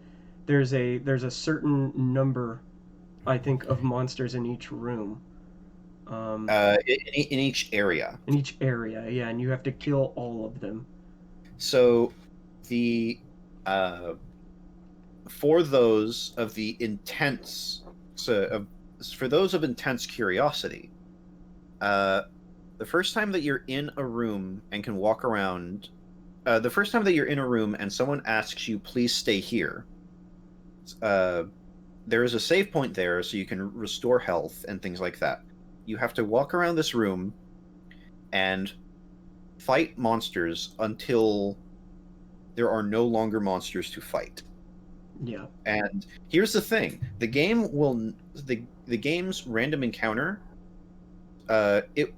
There's a certain number, I think, of monsters in each room. Um, In each area. in each area. Yeah, and you have to kill all of them. So the uh, for those of the intense, so for those of intense curiosity, uh, the first time that you're in a room and can walk around, the first time that you're in a room and someone asks you, "Please stay here," uh, there is a save point there, so you can restore health and things like that. You have to walk around this room and fight monsters until there are no longer monsters to fight. Yeah. And here's the thing: the game's random encounter, it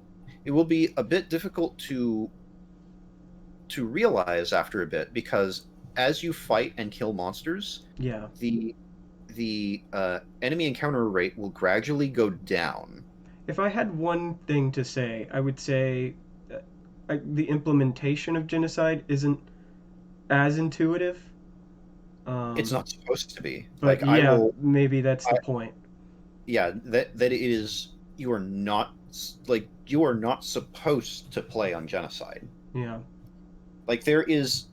will be a bit difficult to realize after a bit, because as you fight and kill monsters, Yeah. the enemy encounter rate will gradually go down. If I had one thing to say, I would say the implementation of genocide isn't as intuitive. It's Um, not supposed to be. but yeah, maybe that's I, the point. yeah, that it is. You are not like you are not supposed to play on genocide. Yeah. Like there is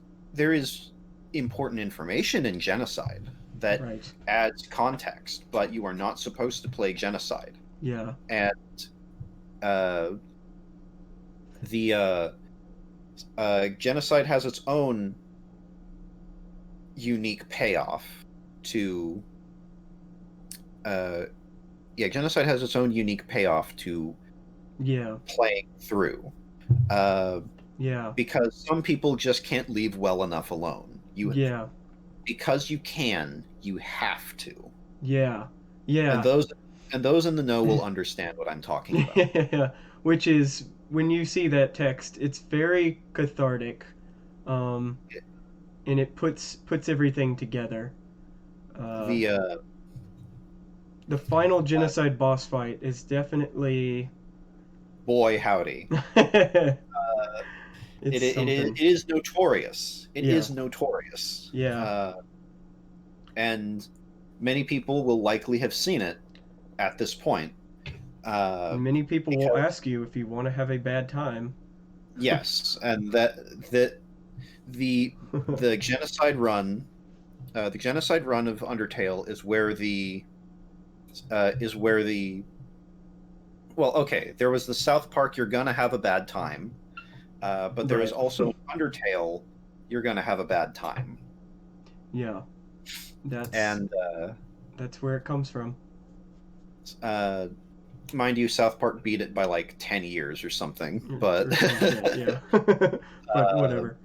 important information in genocide that Right. adds context, but you are not supposed to play genocide. Yeah. And uh, the genocide has its own unique payoff to uh, yeah, genocide has its own unique payoff to Yeah. playing through. Uh, Yeah. because some people just can't leave well enough alone. You Yeah. because you can, you have to. Yeah. And Yeah. those in the know will understand what I'm talking about. Yeah. Which is when you see that text, it's very cathartic, um, and it puts everything together. Uh, The the final genocide boss fight is definitely boy howdy. it's It something. is notorious. It Yeah. is notorious. Yeah. And many people will likely have seen it at this point. Uh, And many people will because ask you if you want to have a bad time. yes, and that the the genocide run, the genocide run of Undertale is where the well, okay, there was the South Park "You're gonna have a bad time," but there is Right. also Undertale "You're gonna have a bad time," Yeah. That's and that's where it comes from. uh, mind you, South Park beat it by like 10 years or something. But Or some shit, yeah. But uh, whatever.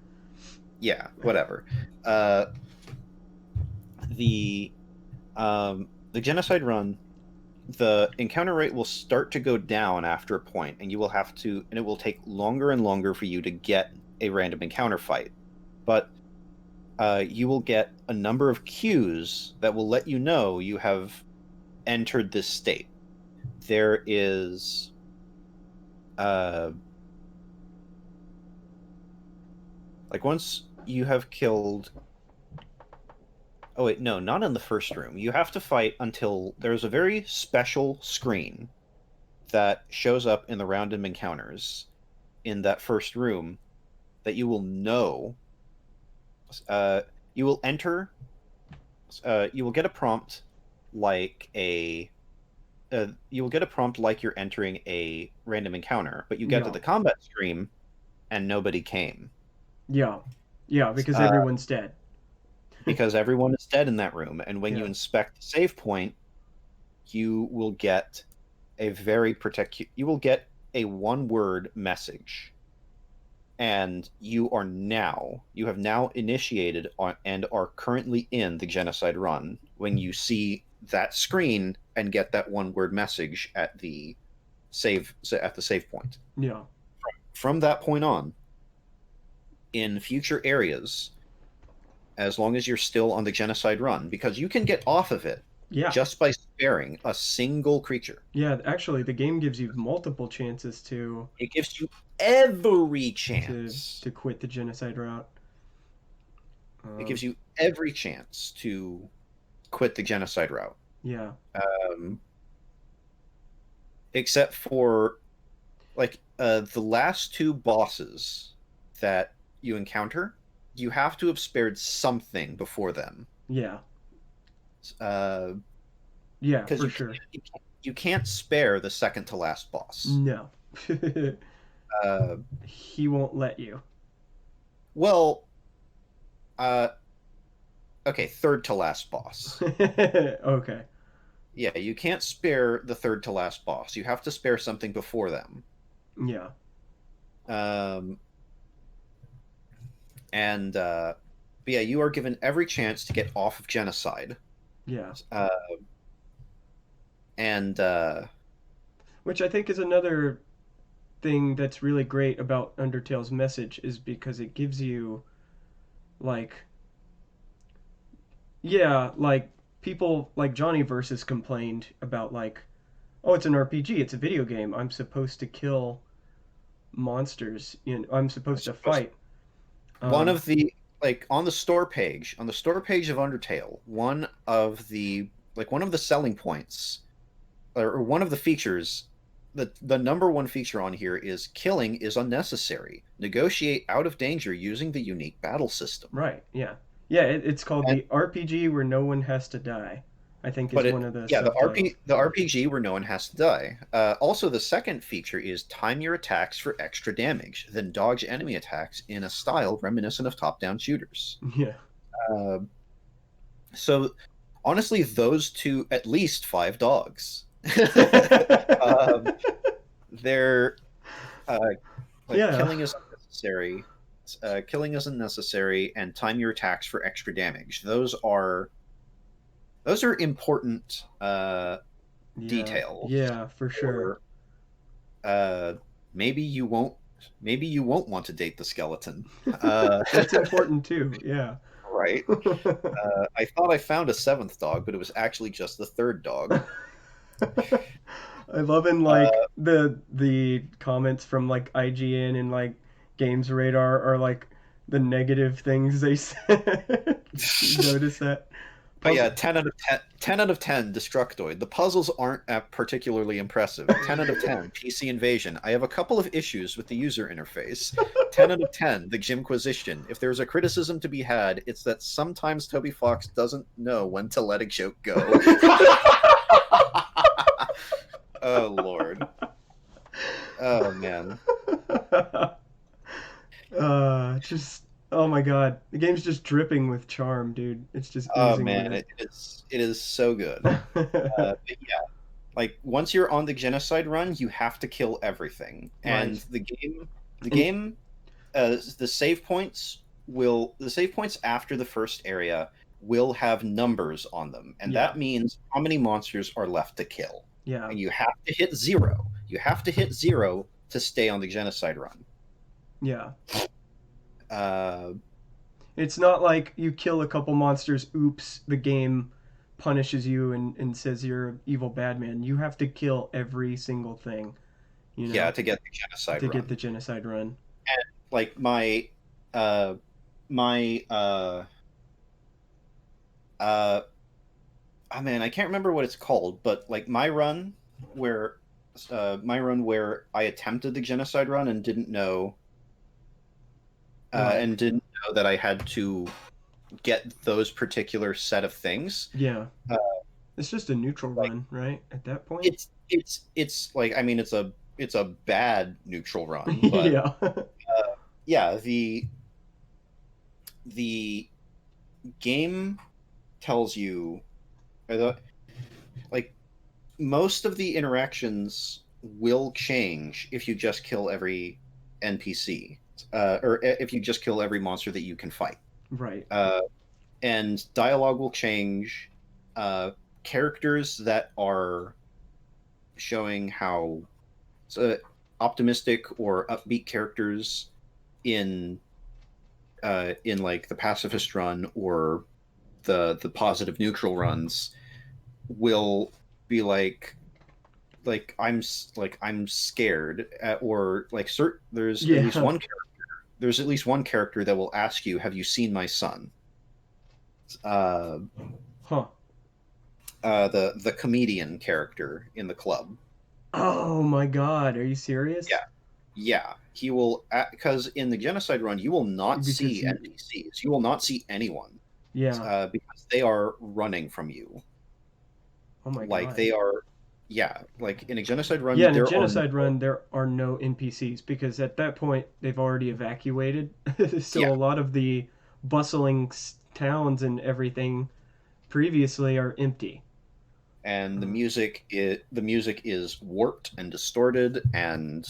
yeah, whatever. Uh, the the genocide run, the encounter rate will start to go down after a point, and it will take longer and longer for you to get a random encounter fight. But you will get a number of cues that will let you know you have entered this state. There is uh, like once you have killed. Oh wait, no, not in the first room. You have to fight until there's a very special screen that shows up in the random encounters in that first room that you will know. Uh, you will enter. You will get a prompt like a. You will get a prompt like you're entering a random encounter, but you get to Yeah. the combat screen and nobody came Yeah. Yeah, because uh, everyone's dead. because everyone is dead in that room. And when you Yeah. inspect the save point, you will get you will get a one word message, and you have now initiated and are currently in the genocide run when you see that screen and get that one word message at the save point. Yeah. From that point on, in future areas, as long as you're still on the genocide run, because you can get off of it Yeah. just by sparing a single creature. Yeah, actually the game gives you multiple chances It gives you every to chance. quit the genocide route. It Um, gives you every chance to quit the genocide route. yeah. Um, except for like the last two bosses that you encounter, you have to have spared something before them. Yeah. Uh, Yeah, because for sure. you can't spare the second to last boss. No. Uh, He won't let you. well, uh, okay, third to last boss. Okay. Yeah, you can't spare the third to last boss. You have to spare something before them. Yeah. Um, and but yeah, you are given every chance to get off of genocide. Yeah. Uh, and Which I think is another thing that's really great about Undertale's message is because it gives you like yeah, like people like Johnny versus complained about like oh it's an RPG, it's a video game. I'm supposed to kill monsters, I'm I supposed to suppose fight. one Um of the like on the store page of Undertale, one of the selling points or one of the features, the number one feature on here is killing is unnecessary. Negotiate out of danger using the unique battle system. right, yeah. Yeah, it's called And the RPG where no one has to die. I think is but one it of the yeah, subtitles. the RPG where no one has to die. Also, the second feature is time your attacks for extra damage, then dodge enemy attacks in a style reminiscent of top-down shooters. Yeah. Uh, so honestly, those two at least five dogs. um, they're uh, like Yeah. killing is unnecessary. Killing is unnecessary, and time your attacks for extra damage. Those are important Yeah. details. Yeah, for sure. Or uh, maybe you won't. Maybe you won't want to date the skeleton. Uh, That's important too. Yeah. right. I thought I found a seventh dog, but it was actually just the third dog. I love in like Uh, the comments from like IGN and like Games Radar are like the negative things they said. You notice that? but yeah, Puzzle. 10 out of 10, 10 out of 10, Destructoid. The puzzles aren't particularly impressive. 10 out of 10, PC Invasion. I have a couple of issues with the user interface. 10 out of 10, The Gymquisition. If there's a criticism to be had, it's that sometimes Toby Fox doesn't know when to let a joke go. Oh, Lord. Oh, man. Just oh my god, the game's just dripping with charm, dude. It's just Oh, oozing with man. it. It is so good. But yeah, like once you're on the genocide run, you have to kill everything, and Right. the And game, the save points after the first area will have numbers on them, and yeah, that means how many monsters are left to kill, yeah, and you have to hit zero. You have to hit zero to stay on the genocide run. yeah. Uh, It's not like you kill a couple monsters, oops, the game punishes you and says you're an evil bad man. You have to kill every single thing, you yeah, know, to get the genocide to get the run. genocide run. And like uh, my uh I mean, I can't remember what it's called, but like where my run where I attempted the genocide run Right. and didn't know that I had to get those particular set of things. Yeah. Uh, It's just a neutral like run, right? At that point? it's like I mean it's a bad neutral run, but Yeah. yeah, the game tells you the like most of the interactions will change if you just kill every NPC, or if you just kill every monster that you can fight. Right. Uh, and dialogue will change. Uh, Characters that are showing how uh, optimistic or upbeat characters in in like the pacifist run or the positive neutral runs will be like I'm scared or like Yeah. there's at least one character that will ask you, have you seen my son? uh Huh. the comedian character in the club. Oh my god, are you serious? Yeah, yeah, he will, because in the genocide run you will not Because see you NPCs, you will not see anyone. Yeah. because they are running from you. Oh my Like god. they are, yeah. Like in a genocide Yeah, run, in a there are genocide run, there are no NPCs because at that point they've already evacuated. So yeah, a lot of the bustling towns and everything previously are empty. and Uh, the music is warped and distorted and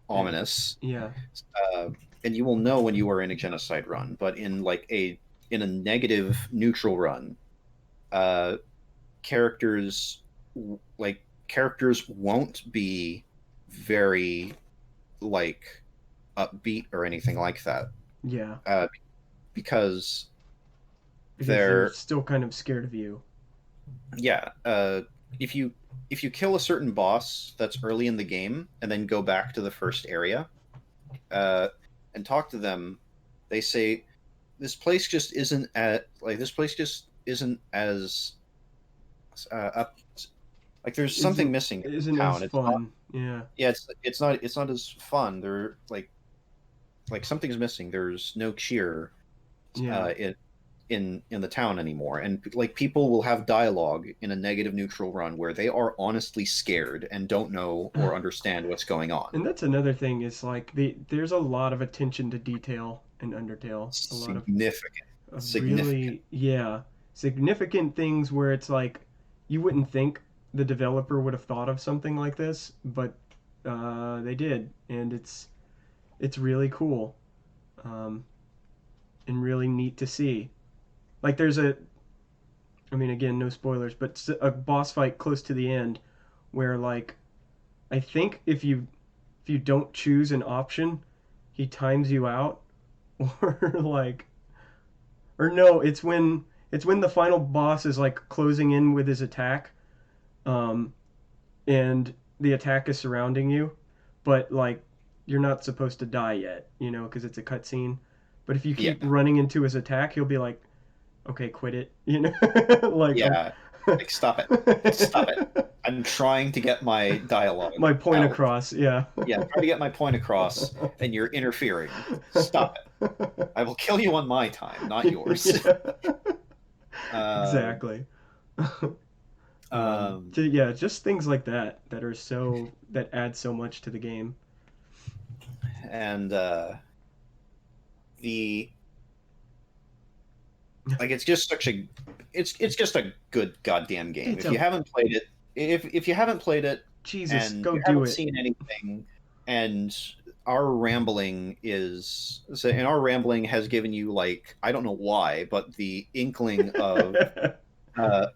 and ominous, yeah, uh, and you will know when you are in a genocide run. But in a negative neutral run, uh, characters characters won't be very like upbeat or anything like that, yeah, uh, because because they're they're still kind of scared of you. yeah. If you if you kill a certain boss that's early in the game and then go back to the first area, uh, and talk to them, they say this place just isn't as up. Like there's something Isn't missing in isn't the as town. It's not. fun. Yeah, Yeah, it's not as fun. They're like something's missing. There's no cheer yeah. in in the town anymore, and like people will have dialogue in a negative neutral run where they are honestly scared and don't know or understand what's going And on. that's another thing is like there's a lot of attention to detail in Undertale. A lot Significant, of significant. really, yeah, significant things where it's like you wouldn't think the developer would have thought of something like this, but they did, and it's really cool, um, and really neat to see. Like there's I mean, again, no spoilers, but a boss fight close to the end where like I think if you don't choose an option, he times you out, or like, or no, it's when the final boss is like closing in with his attack, um, and the attack is surrounding you, but like you're not supposed to die yet, you know, because it's a cutscene. But if you keep Yeah, running into his attack, he'll be like, "Okay, quit it," you know, like yeah. Like stop it, stop it. I'm trying to get my dialogue my point out. across. Yeah. Yeah, I'm trying to get my point across, and you're interfering. Stop it. I will kill you on my time, not yours. Yeah, um, exactly. um, Yeah, just things like that that are so that add so much to the game. and the like it's just such a it's just a good goddamn game. It's If you a haven't played it, if you haven't played it Jesus, and go you do haven't it. seen anything, and our rambling has given you like I don't know why, but the inkling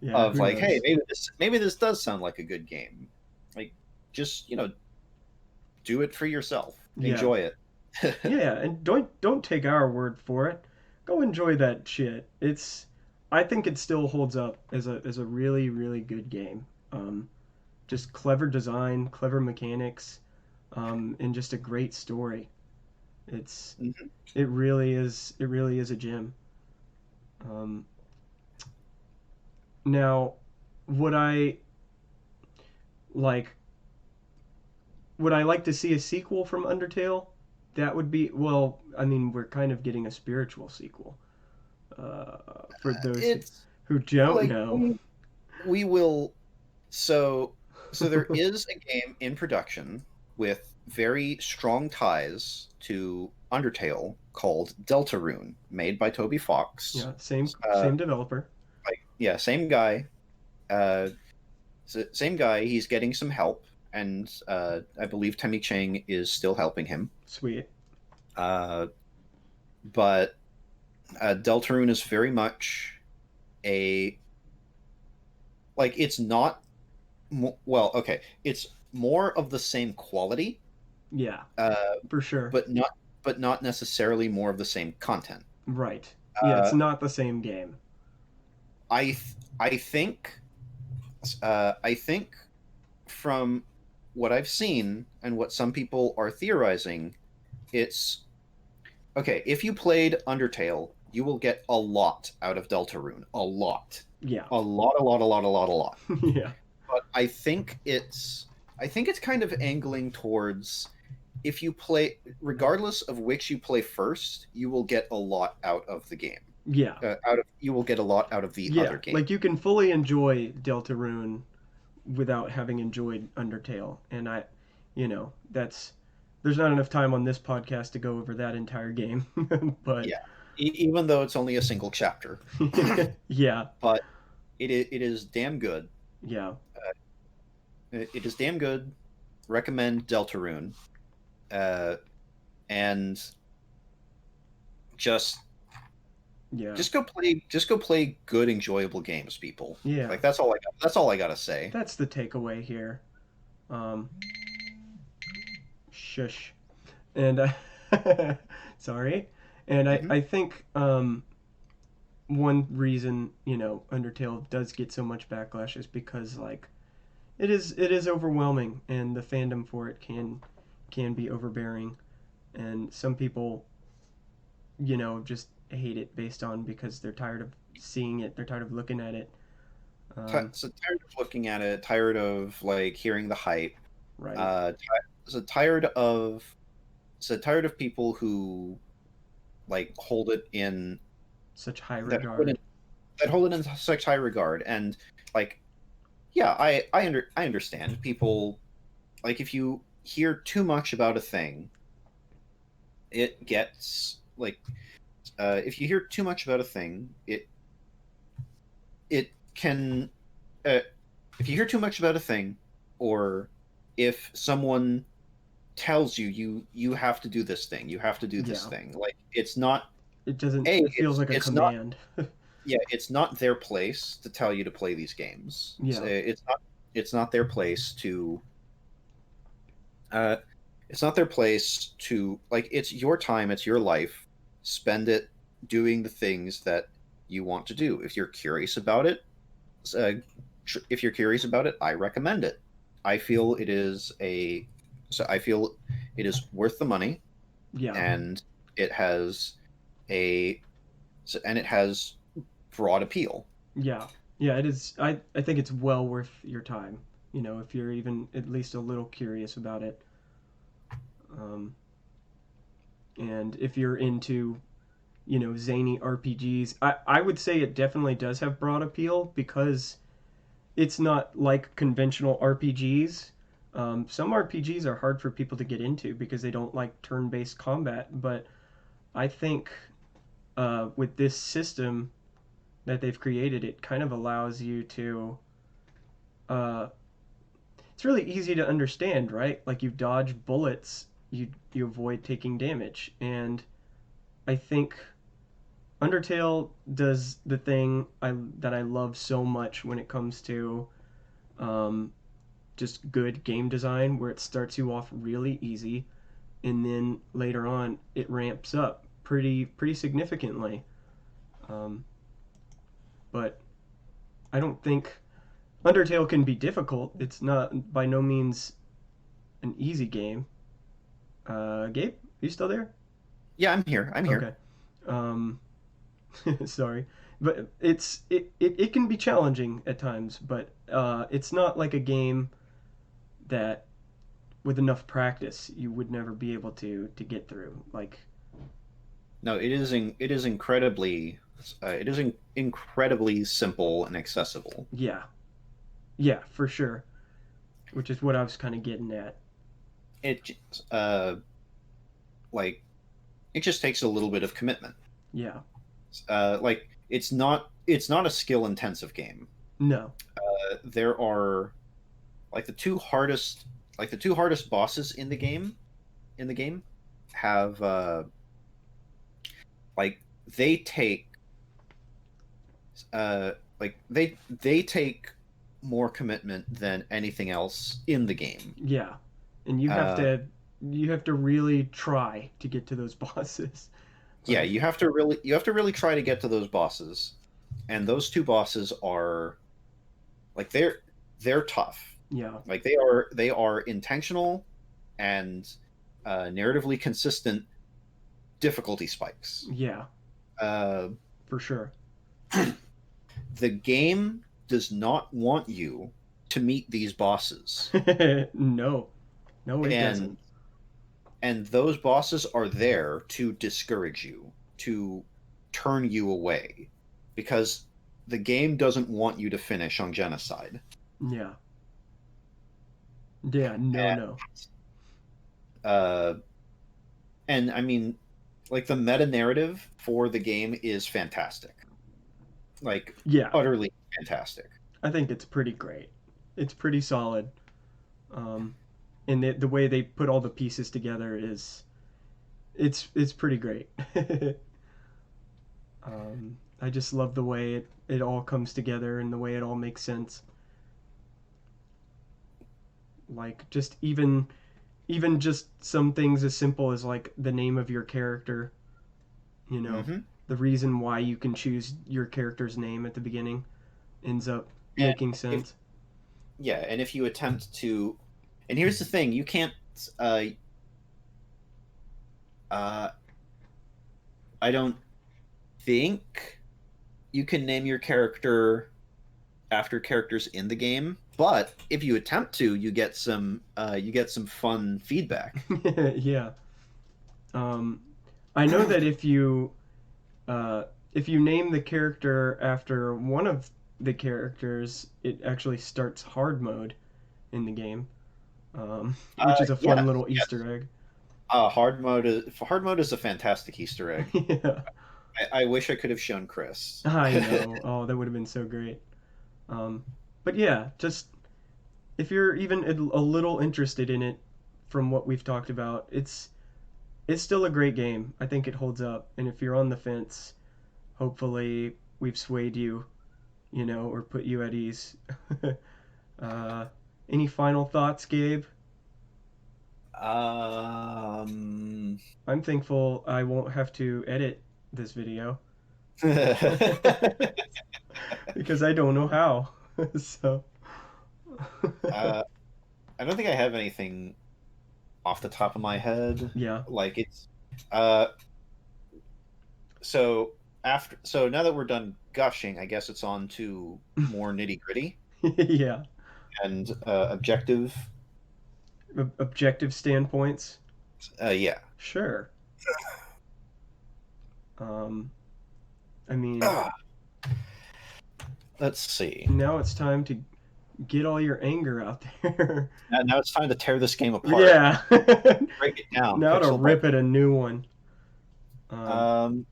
Yeah, of who like, hey, knows? maybe this does sound like a good game. Like just do it for yourself, Yeah, enjoy it. yeah, and don't take our word for it. Go enjoy that shit. I think it still holds up as a really really good game. Just clever design, clever mechanics, and just a great story. It's Mhm. it really is a gem. Um, Now, would I like would I like to see a sequel from Undertale? That would be well. I mean, we're kind of getting a spiritual sequel. For those It's who don't like know. we will so there is a game in production with very strong ties to Undertale called Deltarune, made by Toby Fox. Yeah, Uh, same developer. like yeah, same guy. Uh, same guy. He's getting some help, and I believe Temmie Chang is still helping him. Sweet. Uh, but Deltarune is very much a it's not well, okay, it's more of the same quality, Yeah, uh, for sure. but not necessarily more of the same content. Right. Yeah, it's Uh, not the same game. I think I think from what I've seen and what some people are theorizing, it's okay. If you played Undertale, you will get a lot out of Deltarune, Yeah. a lot, a lot, a lot, a lot, a lot. Yeah. But I think it's kind of angling towards if you play regardless of which you play first, you will get a lot out of the game. Yeah. You will get a lot out of the Yeah. other game. Like you can fully enjoy Deltarune without having enjoyed Undertale. And that's there's not enough time on this podcast to go over that entire game. But Yeah, even though it's only a single chapter, yeah. but it is damn good. Yeah. It is damn good. Recommend Deltarune, uh, and just Yeah. just go play good, enjoyable games, people. Yeah. Like that's all I gotta say. That's the takeaway here. Um Shush. And sorry. And I Hmm. I think one reason, Undertale does get so much backlash is because like it is overwhelming and the fandom for it can be overbearing and some people, just hate it based on because they're tired of seeing it, they're tired of looking at it. So tired of looking at it, tired of like hearing the hype, Right. uh, ti- so tired of people who like Such high that hold it regard. that hold it in such high regard. And like, yeah, I understand people, like, if you hear too much about a thing, it gets like, if you hear too much about a thing, it can, uh, if you hear too much about a thing, or if someone tells you have to do this thing, you have to do this Yeah. thing, like, it's not It doesn't a it feels like a it's not command. yeah, it's not their place to tell you to play these games. Yeah. It's not their place to, uh it's not their place to, like, it's your time, it's your life. Spend it doing the things that you want to do. If you're curious about it, uh, I recommend it. I feel it is a I feel it is worth the money, Yeah. and it has a and it has broad appeal. Yeah. Yeah, it is. I think it's well worth your time, if you're even at least a little curious about it. Um, and if you're into, zany RPGs, I would say it definitely does have broad appeal because it's not like conventional RPGs. Some RPGs are hard for people to get into because they don't like turn based combat, but I think with this system that they've created, it kind of allows you to. Uh, it's really easy to understand, right? Like you dodge bullets, you avoid taking damage, and I think Undertale does the thing that I love so much when it comes to um, just good game design, where it starts you off really easy, and then later on it ramps up pretty significantly. Um, but I don't think Undertale can be difficult. It's not by no means an easy game. Gabe, are you still there? Yeah, I'm here. Okay. Um, sorry, but it can be challenging at times, but it's not like a game that with enough practice you would never be able to get through. Like, No, it is incredibly simple and accessible. yeah, yeah, for sure. Which is what I was kind of getting at. It like it just takes a little bit of commitment. Yeah. Like, it's not a skill intensive game. No. There are, like, the two hardest bosses in the game have, like, they take they take more commitment than anything else in the game. Yeah. And you have Uh, to really try to get to those bosses. yeah, Like, you have to really try to get to those bosses, and those two bosses are, like, they're tough. yeah. Like, they are intentional and, narratively consistent difficulty spikes. Yeah, Uh, for sure. the game does not want you to meet these bosses, No. No, it doesn't. and those bosses are there to discourage you, to turn you away because the game doesn't want you to finish on genocide. Yeah. Yeah. No. No. Uh, and I mean, like the meta narrative for the game is fantastic, like Yeah. utterly fantastic. I think it's pretty great. It's pretty solid. Um, and the way they put all the pieces together is it's pretty great. I just love the way it all comes together and the way it all makes sense. Like just even just some things as simple as like the name of your character, you know, Hmm. the reason why you can choose your character's name at the beginning ends up And making if sense. yeah, and if you attempt to, and here's the thing, you can't. Uh, uh, I don't think you can name your character after characters in the game, but if you attempt to, you get some fun feedback. Yeah. Um, I know that uh, if you name the character after one of the characters, it actually starts hard mode in the game, which is a Yes, fun little yes. Easter egg. Hard mode is a fantastic Easter egg. Yeah, I wish I could have shown Chris. I know. Oh, that would have been so great. Um, but yeah, just if you're even a little interested in it from what we've talked about, it's still a great game. I think it holds up. And if you're on the fence, hopefully we've swayed you, or put you at ease. uh, any final thoughts, Gabe? um, I'm thankful I won't have to edit this video because I don't know how. So, uh, I don't think I have anything off the top of my head. yeah. Like it's uh so so now that we're done gushing, I guess it's on to more nitty gritty Yeah. and objective. Objective standpoints. Yeah. Sure. Um, I mean, Ah, let's see. now it's time to get all your anger out there. Now it's time to tear this game apart, Yeah. break it down, Now to pixel by. rip it a new one. Um, Um,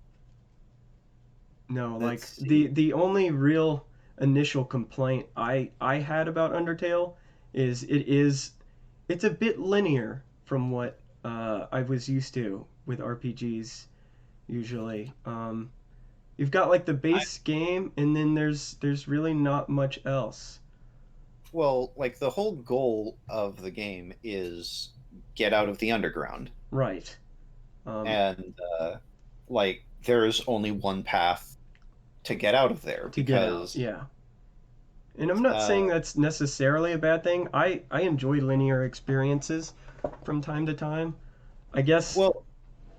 no, let's like the see. the only real initial complaint I had about Undertale is it's a bit linear from what I was used to with RPGs usually. You've got like the I, base game, and then there's really not much else. well, like the whole goal of the game is get out of the underground, Right. and like there's only one path to get out of there To get out, because yeah. And I'm not uh, saying that's necessarily a bad thing. I enjoy linear experiences from time to time. I guess well,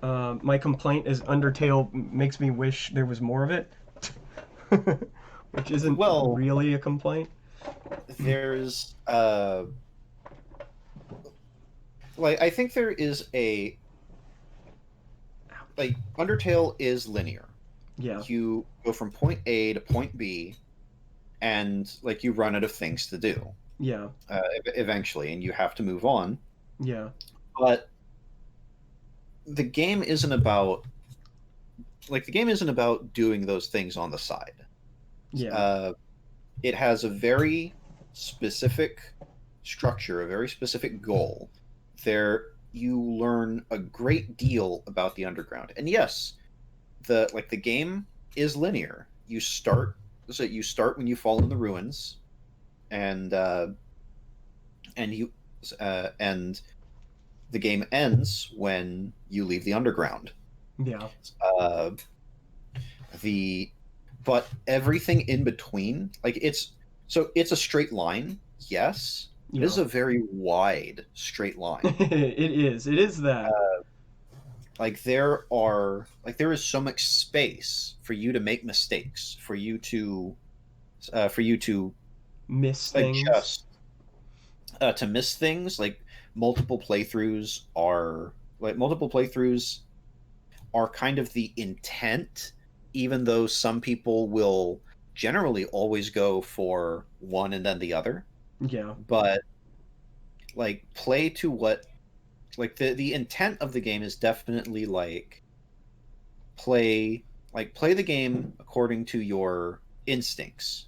my complaint is Undertale makes me wish there was more of it, which isn't well, really a complaint. there's like I think there is a like Undertale is linear. Yeah, You go from point A to point B, and like you run out of things to do yeah, eventually, and you have to move on. yeah, But the game isn't about the game isn't about doing those things on the side. yeah, Uh, it has a very specific structure, a very specific goal. There, you learn a great deal about the underground. And yes, the game is linear. You start when you fall in the ruins, and you and the game ends when you leave the underground. yeah, Uh, the but everything in between, like it's a straight line, yes, but yeah. it's a very wide straight line. It is. It is that. Like there is so much space for you to make mistakes, for you to Miss things. adjust, to miss things. Like multiple playthroughs are kind of the intent, even though some people will generally always go for one and then the other, Yeah. but like play to what like the intent of the game is definitely like play play the game according to your instincts.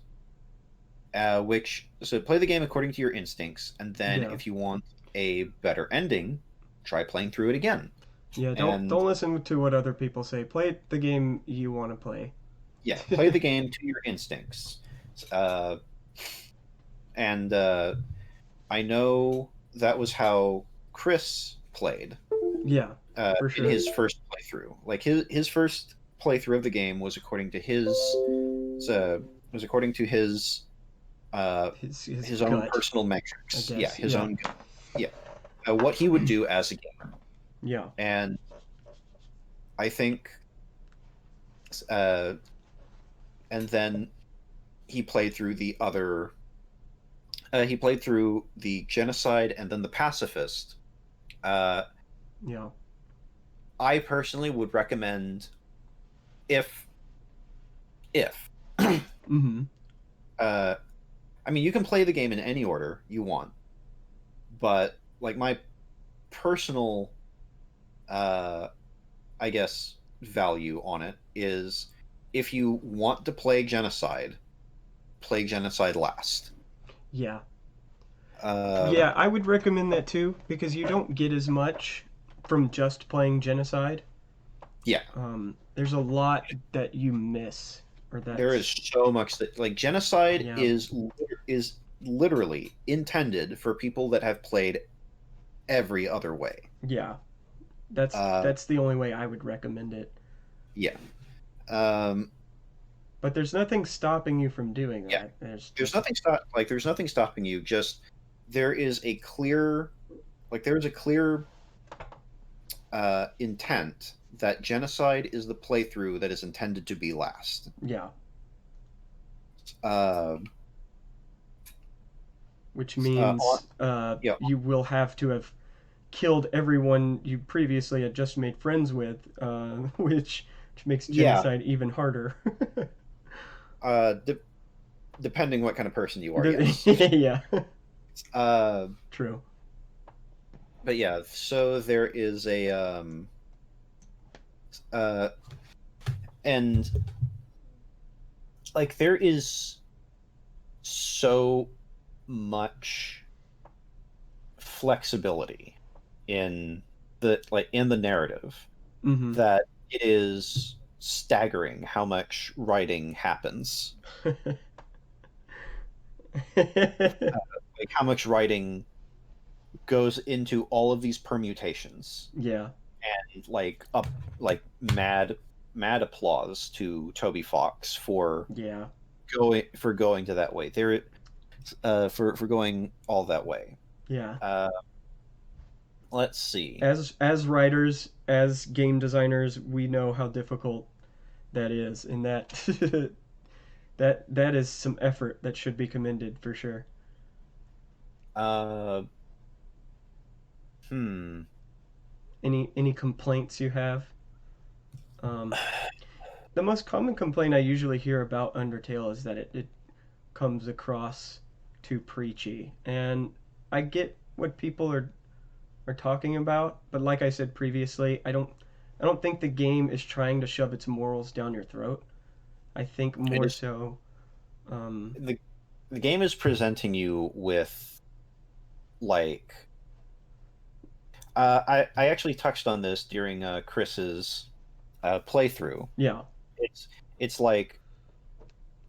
Which so play the game according to your instincts, and then Yeah. if you want a better ending, try playing through it again. Yeah. And Don't listen to what other people say. Play the game you want to play. yeah, play the game to your instincts. Uh, and I know that was how Chris played Yeah, for in sure. his first playthrough. Like his first playthrough of the game was according to uh, His his own gut, personal I metrics. Yeah, guess. his Yeah. own yeah, what he would do as a gamer. Yeah. And I think, uh, and then he played through the other. He played through the genocide and then the pacifist. Uh, Yeah. I personally would recommend if if Mm-hmm. uh, I mean you can play the game in any order you want, but like my personal uh, I guess value on it is if you want to play genocide last. Yeah. Uh, Yeah, I would recommend that too because you don't get as much from just playing Genocide. yeah, There's a lot that you miss, or there is that's so much that like genocide yeah, is literally intended for people that have played every other way. yeah. Uh, That's the only way I would recommend it. yeah, um, But there's nothing stopping you from doing yeah. that. There's There's just nothing there's nothing stopping you. Just there is a clear there's a clear intent that genocide is the playthrough that is intended to be last. yeah, Uh, which on means yeah you will have to have killed everyone you previously had just made friends with, which makes yeah. genocide even harder. Uh, de- Depending what kind of person you are, yes. Yeah, Uh, true. but yeah, so there is a uh and like there is so much flexibility in the narrative Mm-hmm. that it is staggering how much writing happens. Like how much writing goes into all of these permutations Yeah, and like up like mad applause to Toby Fox yeah, for going to that way. There for going all that way. yeah. Uh, let's see. As writers, as game designers, we know how difficult that is, and that that is some effort that should be commended for sure. Uh, hmm. Any complaints you have? Um, the most common complaint I usually hear about Undertale is that it comes across too preachy, and I get what people are talking about, but like I said previously, I don't think the game is trying to shove its morals down your throat. I think It more is so. Um, the game is presenting you with like I actually touched on this during Chris's playthrough. yeah, It's it's like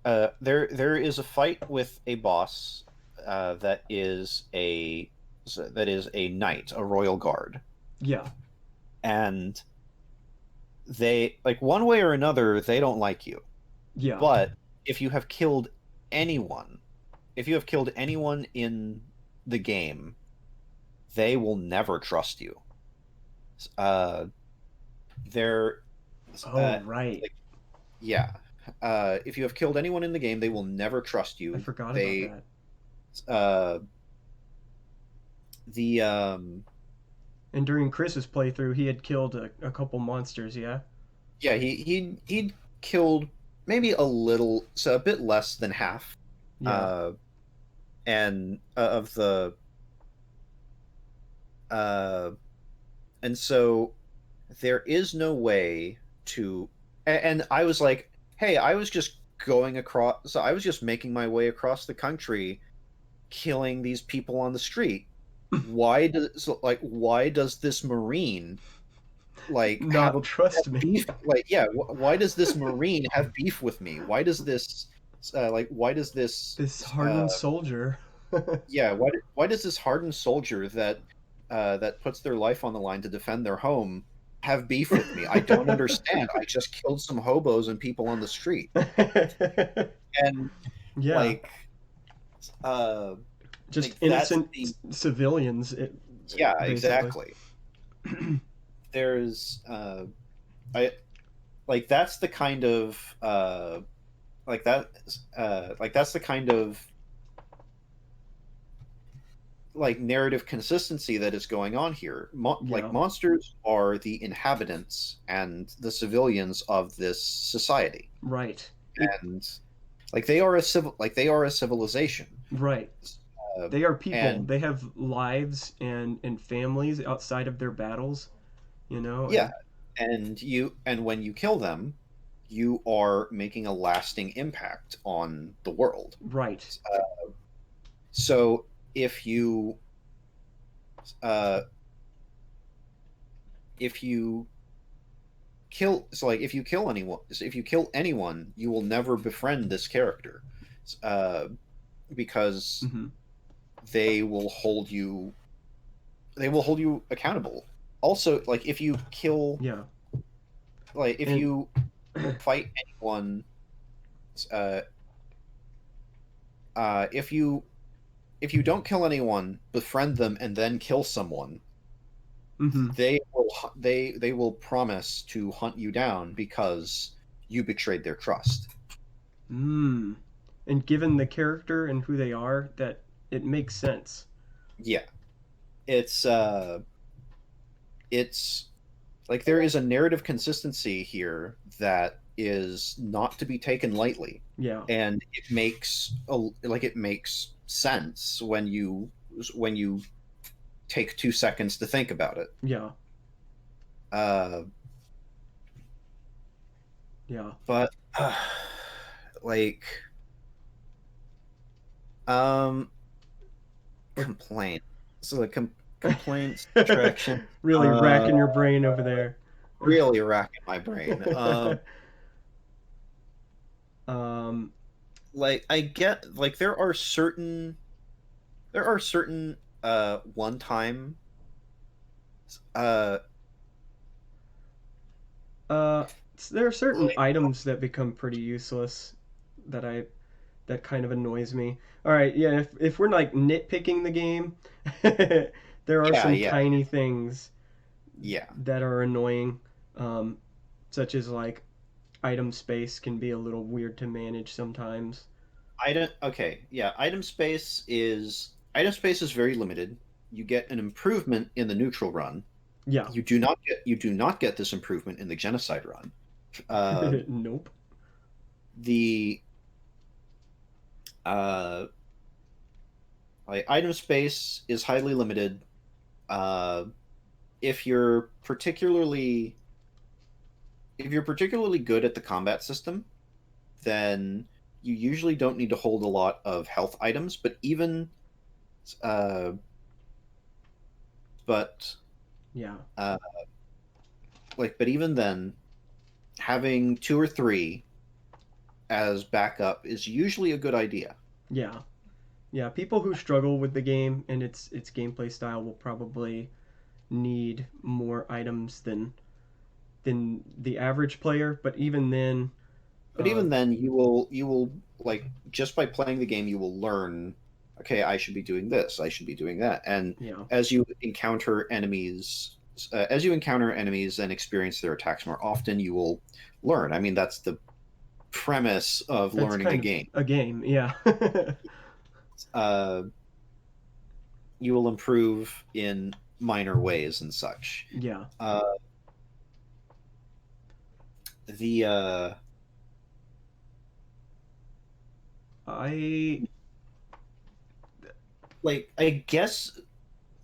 there is a fight with a boss that is a knight, a royal guard, yeah, and they like one way or another they don't like you. yeah, But if you have killed anyone, if you have killed anyone in the game, they will never trust you. Uh, they're oh, uh, right. like yeah. If you have killed anyone in the game, they will never trust I you. forgot about They that. uh, the And during Chris's playthrough, he had killed a couple monsters. Yeah, yeah he killed maybe a little, so a bit less than half, Yeah. uh, and of the uh, and so there is no way to. And I was like, hey, I was just going across, so I was just making my way across the country, killing these people on the street. Why does this marine like Not have trust me. beef, like, yeah, why does this marine have beef with me? Why does this This hardened soldier. yeah, why does this hardened soldier that puts their life on the line to defend their home have beef with me? I don't understand. I just killed some hobos and people on the street. And Yeah. like uh Just like that's innocent the civilians, yeah, basically. exactly. There's I like that's the kind of like that like that's the kind of like narrative consistency that is going on here. Like Yeah. monsters are the inhabitants and the civilians of this society, Right. It and like they are a civilization. right. uh, They are people. and They have lives and families outside of their battles, yeah, and and when you kill them, you are making a lasting impact on the world. right. So if you uh, if you if you kill anyone, you will never befriend this character, uh, because Hmm. they will hold you they will hold you accountable. Also, like Yeah. if And you fight anyone, uh, if you don't kill anyone, befriend them and then kill someone, hmm. they will promise to hunt you down because you betrayed their trust. Mm. And given the character and who they are, that it makes sense. Yeah, it's it's like there is a narrative consistency here that is not to be taken lightly, Yeah. and it makes sense when you take 2 seconds to think about it. Yeah. uh Yeah. but like um What complaint so the complaints distraction, really uh racking your brain over there. really racking my brain. um Like I get, like, there are certain one time uh uh there are certain like items that become pretty useless that I that kind of annoys me. All right, yeah, if we're like nitpicking the game, there are yeah, some yeah, tiny things yeah. that are annoying, um, such as like item space can be a little weird to manage sometimes. Item space is very limited. You get an improvement in the neutral run. Yeah. You do not get this improvement in the genocide run. uh Nope. the uh like item space is highly limited. uh if you're particularly good at the combat system, then you usually don't need to hold a lot of health items. Uh, but Yeah. uh, but even then, having two or three as backup is usually a good idea. Yeah. Yeah. People who struggle with the game and its gameplay style will probably need more items than the average player. But even then, But uh, even then, you will like, just by playing the game, you will learn. Okay, I should be doing this. I should be doing that. And yeah, as you encounter enemies, and experience their attacks more often, you will learn. I mean, that's the premise of that's learning a kind of game. a game. Yeah. Uh, you will improve in minor ways and such. Yeah. Uh, the I Like, I guess,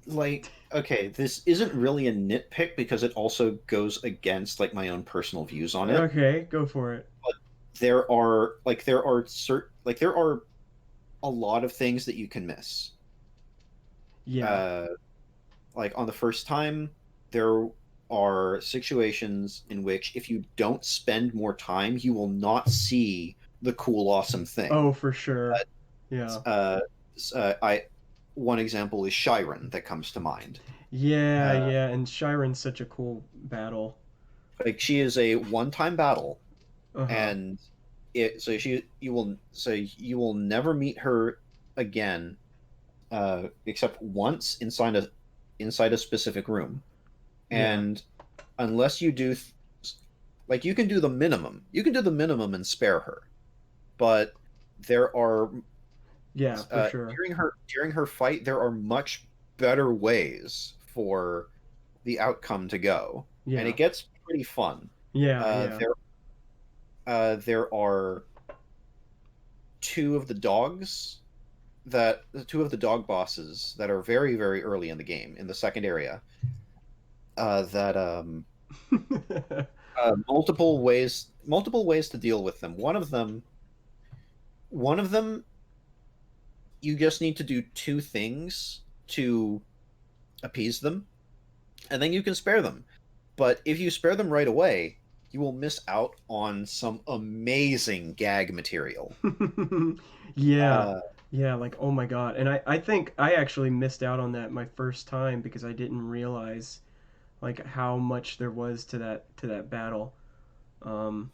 like, okay, this isn't really a nitpick because it also goes against like my own personal views on it. okay, go for it. But there are a lot of things that you can miss. Yeah. Uh, like on the first time, there are situations in which if you don't spend more time, you will not see the cool, awesome thing. Oh, for sure. Yeah. Uh, I One example is Shiren that comes to mind. Yeah, Uh, yeah, and Shiren's such a cool battle. like she is a one-time battle, Uh-huh. and you will never meet her again, except once inside a specific room. Yeah. And unless you do like you can do the minimum and spare her, but there are Yeah, for sure. during her fight there are much better ways for the outcome to go, and it Yeah. gets pretty fun. Yeah, uh, yeah. there there are two of the dogs the two of the dog bosses that are very very early in the game in the second area, that multiple ways to deal with them. One of them you just need to do two things to appease them, and then you can spare them. But if you spare them right away, you will miss out on some amazing gag material. Yeah. uh, Yeah, like oh my God. And I think I actually missed out on that my first time because I didn't realize like how much there was to that battle. Um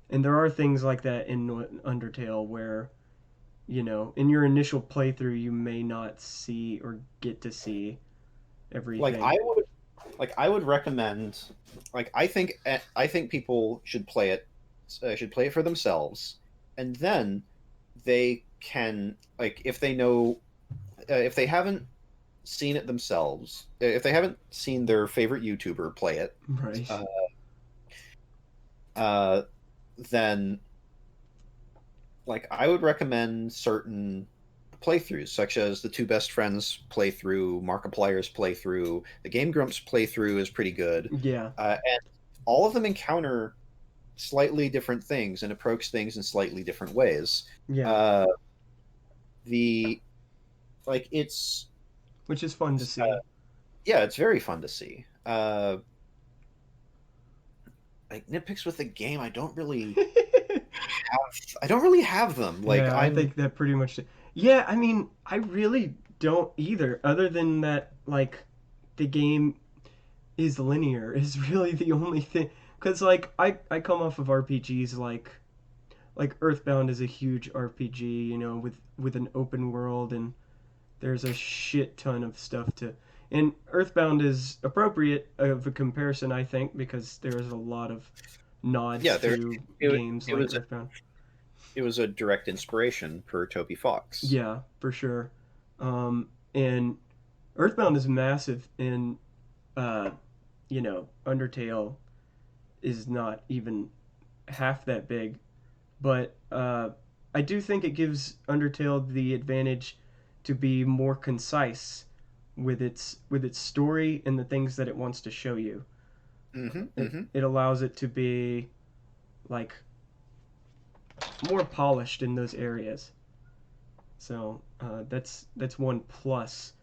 and there are things like that in Undertale where, you know, in your initial playthrough you may not see or get to see like everything. I would I would recommend, I think people should play it for themselves, and then they can, like, if they know, if they haven't seen it themselves, if they haven't seen their favorite YouTuber play it, Right. uh, uh, then like I would recommend certain playthroughs, such as the Two Best Friends playthrough, Markiplier's playthrough, the Game Grumps playthrough is pretty good, Yeah. and all of them encounter slightly different things and approach things in slightly different ways. Yeah. Uh, the like it's Which is fun to see. Yeah, it's very fun to see. Like nitpicks with the game, I don't really have them. Like Yeah, I I'm think that pretty much. Yeah, I mean, I really don't either. Other than that, like, the game is linear is really the only thing. Because like I come off of RPGs like Earthbound is a huge RPG, you know, with an open world and there's a shit ton of stuff to. And Earthbound is appropriate of a comparison, I think, because there's a lot of Yeah, nods there to it, games it like was Earthbound. it was a direct inspiration for Toby Fox. Yeah, for sure. And Earthbound is massive, and uh, you know, Undertale is not even half that big. But I do think it gives Undertale the advantage to be more concise with its story and the things that it wants to show you. Mm-hmm. It Mm-hmm. it allows it to be like more polished in those areas. So that's one plus,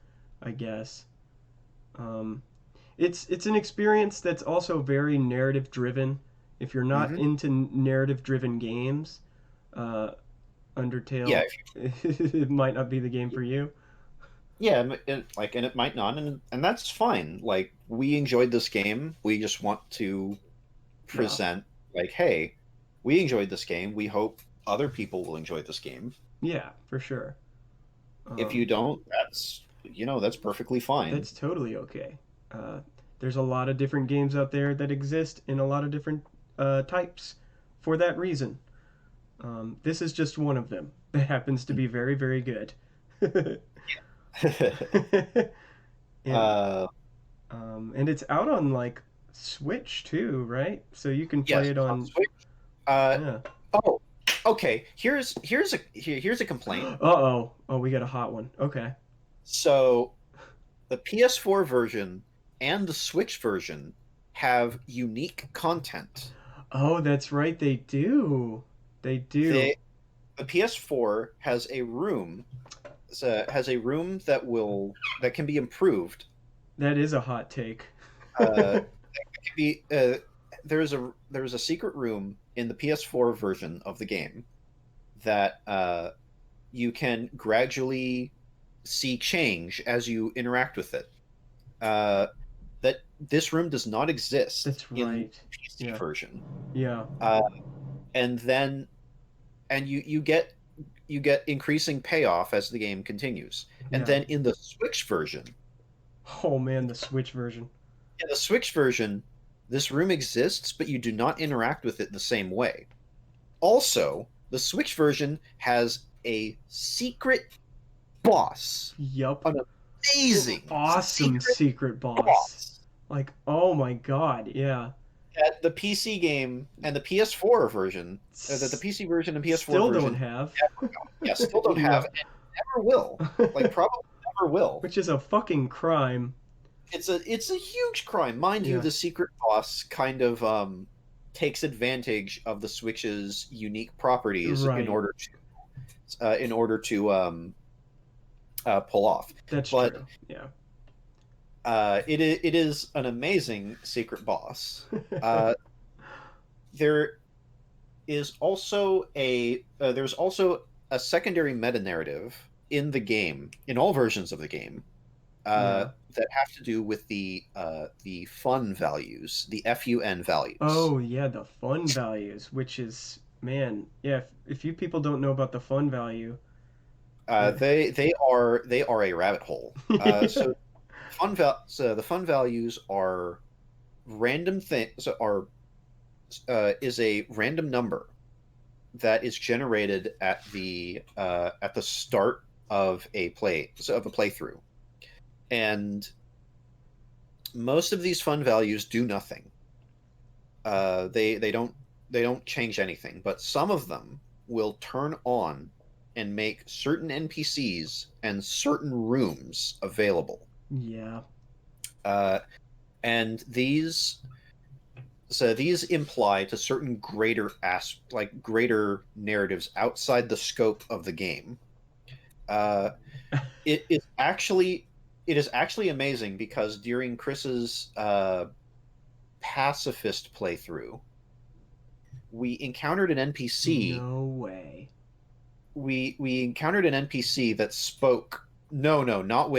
I guess. Um, it's an experience that's also very narrative driven. If you're not Mm-hmm. into narrative driven games, uh, Yeah, Undertale it might not be the game for you. yeah, and it might not, and that's fine. Like we enjoyed this game. We just want to Yeah, present, like, hey, we enjoyed this game. We hope other people will enjoy this game. yeah, for sure. If you Um, don't, that's perfectly fine. that's totally okay. Uh, there's a lot of different games out there that exist in a lot of different types for that reason. This is just one of them that happens to be very, very good. and uh, and it's out on like Switch too, right? So you can play yes, it it's on on Switch. Uh, yeah. oh, Okay, here's a complaint. Uh-oh. Oh, we got a hot one. Okay. So the PS4 version and the Switch version have unique content. Oh, that's right. They do. They do. They the PS4 has a room that can be improved. That is a hot take. Uh, it can be there's a secret room in the PS4 version of the game that you can gradually see change as you interact with it. Uh, that this room does not exist That's in the right. PC Yeah. version. Yeah. Uh, and then you get increasing payoff as the game continues. And Yeah. then in the Switch version, Oh man, the Switch version. in the Switch version, this room exists, but you do not interact with it the same way. Also, the Switch version has a secret boss, Yup. an amazing Awesome secret secret boss. boss Like, oh my god, yeah. that the PC game and the PS4 version, that the PC version and PS4 Still don't version, have. yeah, still don't Yeah. have and never will. Like probably never will. Which is a fucking crime. It's a huge crime, mind you. Yeah. The secret boss kind of takes advantage of the Switch's unique properties in Right. order to pull off. That's But true. Yeah. it is an amazing secret boss. Uh, there there's also a secondary meta narrative in the game, in all versions of the game, Yeah. that have to do with the fun values, the FUN values. Oh yeah, the fun values, which is man, yeah. If you people don't know about the fun value, yeah, They are a rabbit hole. yeah. So the fun values are random things is a random number that is generated at the start of a playthrough, and most of these fun values do nothing. They don't change anything, but some of them will turn on and make certain NPCs and certain rooms available. Yeah. Uh, and these imply to certain greater narratives outside the scope of the game. Uh, it is actually it is actually amazing because during Chris's pacifist playthrough, we encountered an NPC. No way. We encountered an NPC that spoke. No, not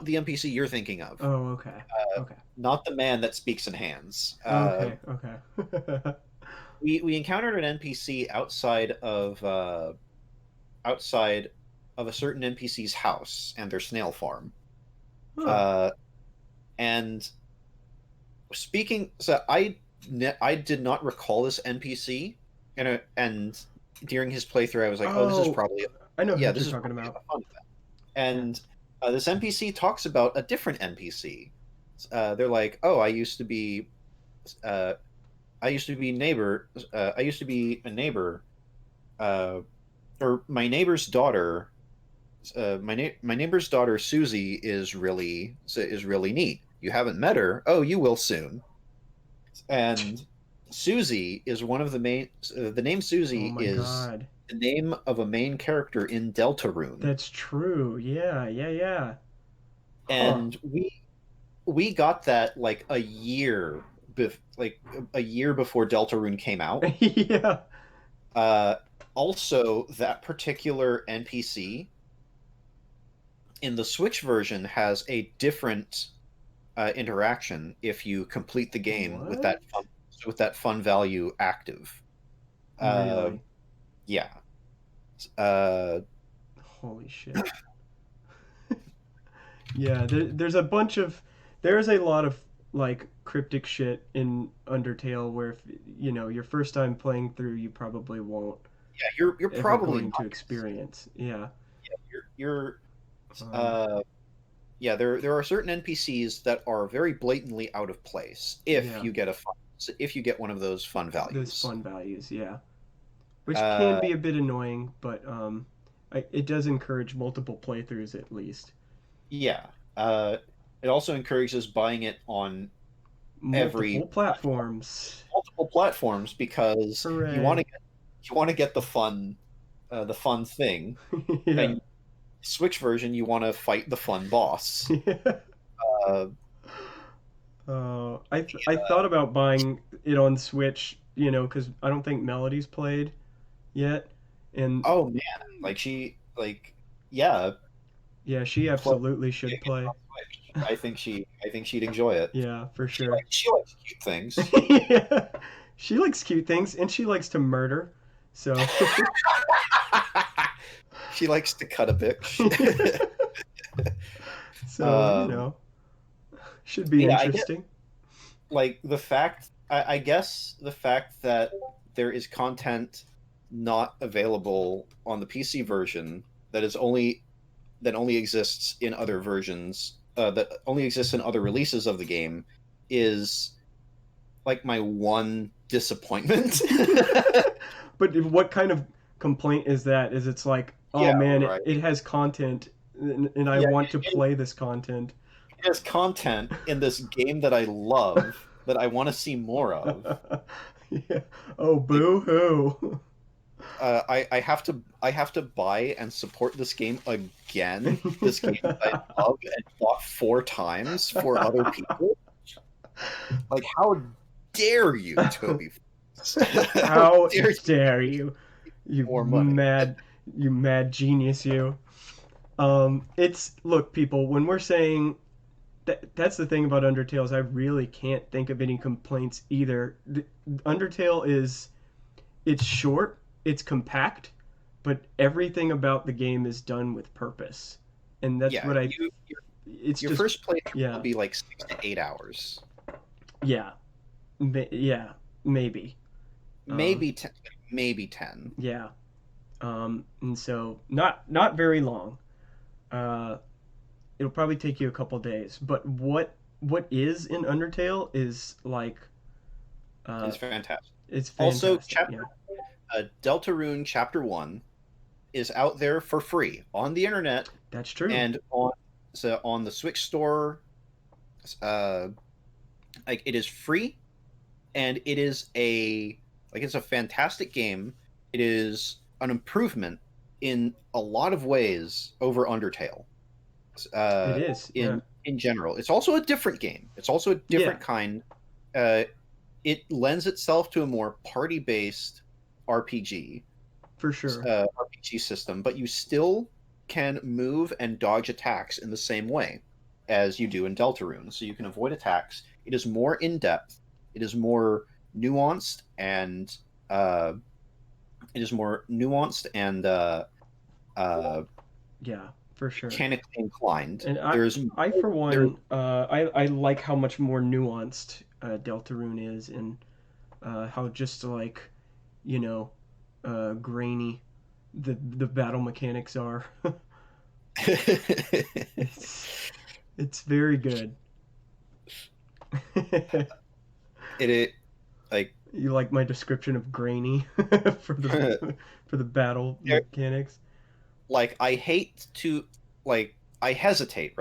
the NPC you're thinking of. Oh, okay. Okay. Not the man that speaks in hands. Okay. Okay. We encountered an NPC outside of a certain NPC's house and their snail farm. Huh. Uh, and I did not recall this NPC, and during his playthrough, I was like, oh, this is Oh, probably I know who this you're is talking probably about. a fun event. Yeah. And this NPC talks about a different NPC. They're like, oh, uh, I used to be a neighbor, uh, or my neighbor's daughter. My neighbor's daughter Susie is really neat. You haven't met her. Oh, you will soon. And Susie is one of the main. The name Oh Susie my is god. the name of a main character in Deltarune, That's true. Yeah. Yeah. Yeah. Huh. and we got that like a year before Deltarune came out. Yeah. Uh, Also, that particular NPC in the Switch version has a different interaction if you complete the game What? with that fun value active. Uh, Really? yeah. Uh, Holy shit. Yeah, there's a bunch of there's a lot of like cryptic shit in Undertale where if your first time playing through you probably won't yeah, you're ever probably going not to gonna see it. experience. Yeah. You're Um uh, yeah. There are certain NPCs that are very blatantly out of place yeah. if you get one of those fun Those values. fun values, yeah. which can Uh, be a bit annoying, but it does encourage multiple playthroughs at least. yeah. Uh, it also encourages buying it on every Multiple platforms. multiple platforms because Hooray. you want to get the fun thing, Yeah. and Switch version you want to fight the fun boss. Yeah. Uh, I thought about buying it on Switch, because I don't think Melody's played yet, and oh man, like yeah, yeah, she play absolutely should play. on Switch. I think she'd enjoy it. Yeah, for sure. She likes cute things. Yeah. She likes cute things and she likes to murder. So, She likes to cut a bitch. so, um, should be yeah, I get interesting. like the fact. I guess the fact that there is content not available on the PC version that only exists in other versions that only exists in other releases of the game is like my one disappointment. But what kind of complaint is that? Is it's like, oh Yeah, man, right. it has content and I Yeah, want to play this content. there's content in this game that I love that I want to see more of. Yeah. Oh, Like, boo hoo. I have to buy and support this game again. This game that I love and bought 4 times for other people. Like, how dare you, Toby? How How dare you dare you? You more money? mad, you mad genius, you. It's look, people. When we're saying that's the thing about Undertale is I really can't think of any complaints either. Undertale is it's short, it's compact, but everything about the game is done with purpose, and that's Yeah, what I. It's your just first playthrough will yeah, be like 6 to 8 hours, yeah, yeah, maybe. Um, maybe 10, maybe 10. yeah, and so not very long. Uh, it'll probably take you a couple days. But what is in Undertale is like uh, It's fantastic. it's Also, fantastic. Yeah, Deltarune Chapter 1 is out there for free on the internet that's true. and on the Switch store. Uh, like it is free, and it's a fantastic game. It is an improvement in a lot of ways over Undertale. It Uh, is. Yeah, in general, it's also a different game. It's also a yeah, different kind. Uh, it lends itself to a more party based RPG for sure. RPG system, but you still can move and dodge attacks in the same way as you do in Deltarune. So you can avoid attacks. It is more in depth. It is more nuanced and uh, uh, Yeah, for sure. mechanically inclined. And I for There, one, I like how much more nuanced Deltarune is, and how just like you know, grainy the battle mechanics are. it's it's very good. it like You like my description of grainy for the battle there, mechanics? like I hate to like I hesitate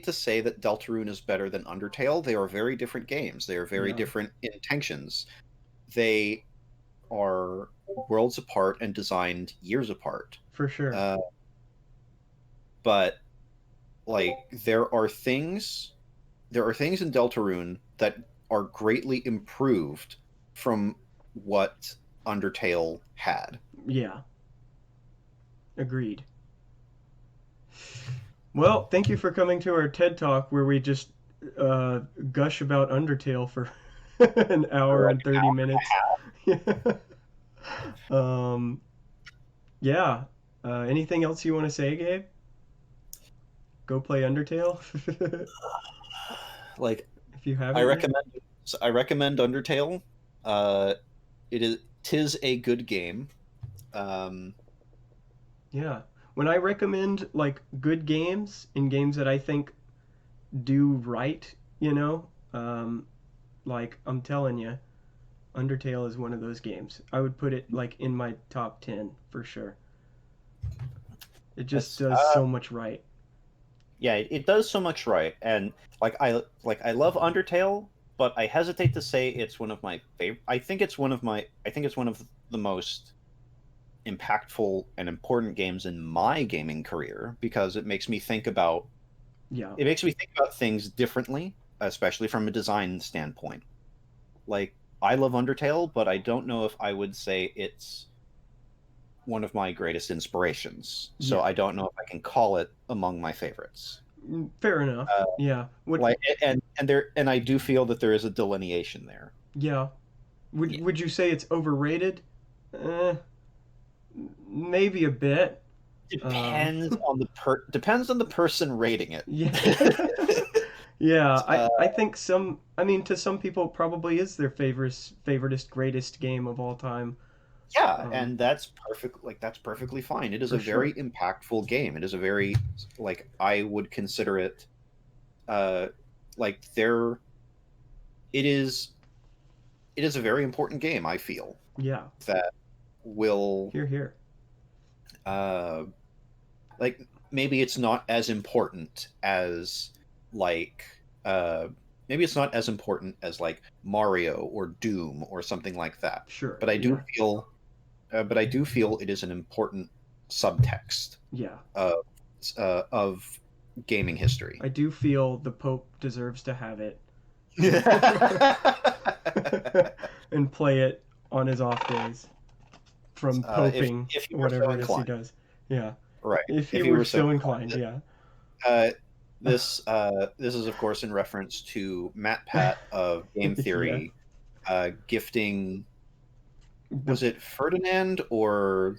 to say that Deltarune is better than Undertale. They are very different games. They are very Yeah, different intentions. They are worlds apart and designed years apart. for sure. Uh, but like there are things in Deltarune that are greatly improved from what Undertale had. Yeah, agreed. Well, thank you for coming to our TED Talk where we just uh, gush about Undertale for an For hour like and 30 minutes. um, yeah. Anything else you want to say, Gabe? Go play Undertale like if you I haven't yet. recommend I recommend Undertale. Uh, tis a good game. Um, Yeah. When I recommend like good games and games that I think do right, like I'm telling you, Undertale is one of those games. I would put it like in my top 10 for sure. It just That's does so much right. yeah, it does so much right, and I love Undertale, but I hesitate to say it's one of my favorite. I think it's one of the most impactful and important games in my gaming career because Yeah. it makes me think about things differently, especially from a design standpoint. Like I love Undertale, but I don't know if I would say it's one of my greatest inspirations. So Yeah. I don't know if I can call it among my favorites. Fair enough. Uh, Yeah. What like and I do feel that there is a delineation there. yeah. Would Yeah. would you say it's overrated? Uh, maybe a bit. Um, Depends on the person rating it. yeah. Yeah, I uh, I think I mean to some people it probably is their favoriteest greatest game of all time. yeah, Um, and that's perfectly fine. It is for a very sure. impactful game. It is a very I would consider it uh like there it is it is a very important game, I feel, Yeah. that will Here here. uh like maybe it's not as important as like uh maybe it's not as important as like Mario or Doom or something like that. Sure. But Yeah. I do feel it is an important subtext Yeah. of of gaming history. I do feel the Pope deserves to have it and and play it on his off days from poping If you were so whatever it is he inclined, does. Yeah. right? If he If you were were so so inclined, inclined. yeah. Uh, this is of course in reference to Matt Pat of Game Yeah. Theory gifting, The was it Ferdinand or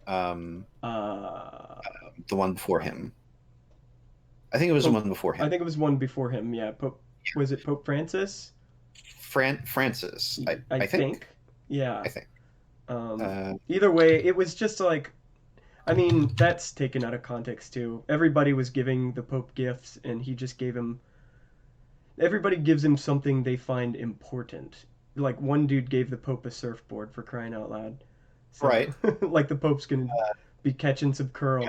um, uh the one before him? I think it was the Pope one before I him. think it was one before him, yeah. Pope was it Pope Francis? Francis, I I think. think. Yeah. I think. Um Uh, Either way, it was just like I mean, that's taken out of context too. Everybody was giving the Pope gifts and he just gave him everybody gives him something they find important. Like one dude gave the Pope a surfboard for crying out loud. So, right. like the Pope's gonna be catching some Yeah. curl.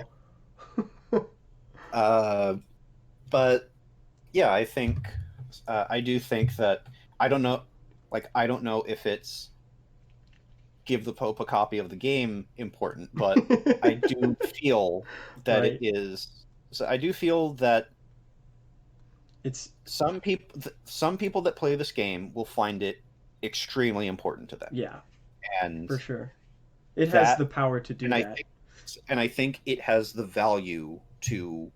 Uh, but yeah, I do think that I don't know, I don't know if it's give the Pope a copy of the game important, but I do feel that it Right. is. So I do feel that It's some people that play this game will find it extremely important to them, yeah, and for sure. It has the that power to do and that. I think it has the value to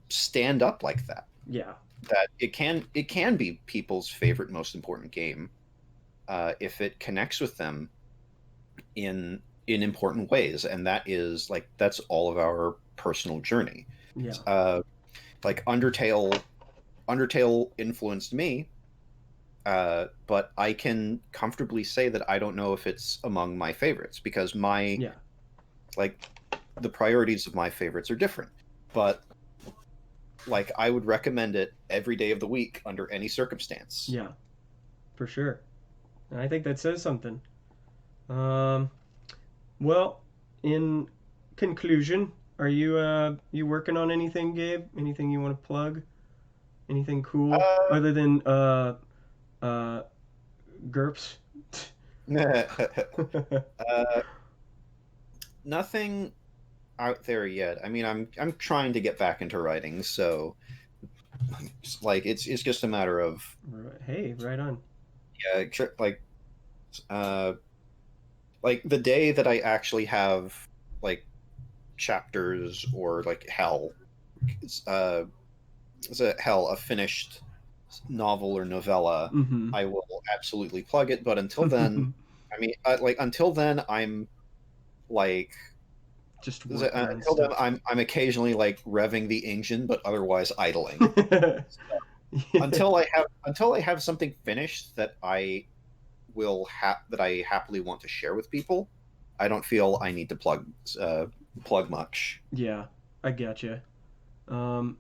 stand up like that. Yeah. That it can be people's favorite, most important game if it connects with them in important ways, and that is that's all of our personal journey. Yeah. Uh, like Undertale influenced me, but I can comfortably say that I don't know if it's among my favorites because my Yeah. like the priorities of my favorites are different. But I would recommend it every day of the week under any circumstance. Yeah. For sure. And I think that says something. Um well, in conclusion, are you working on anything, Gabe? Anything you want to plug? Anything cool Uh, other than uh GURPS? uh, nothing out there yet. I mean, I'm trying to get back into writing, so it's just a matter of Hey, right on. yeah, uh the day that I actually have like chapters or uh a finished novel or novella, Mm-hmm. I will absolutely plug it. But until then, I mean, until then, I'm like Just working on until then, stuff. I'm occasionally revving the engine, but otherwise idling. Until I have something finished that I happily want to share with people, I don't feel I need to plug much. Yeah, I gotcha. Um,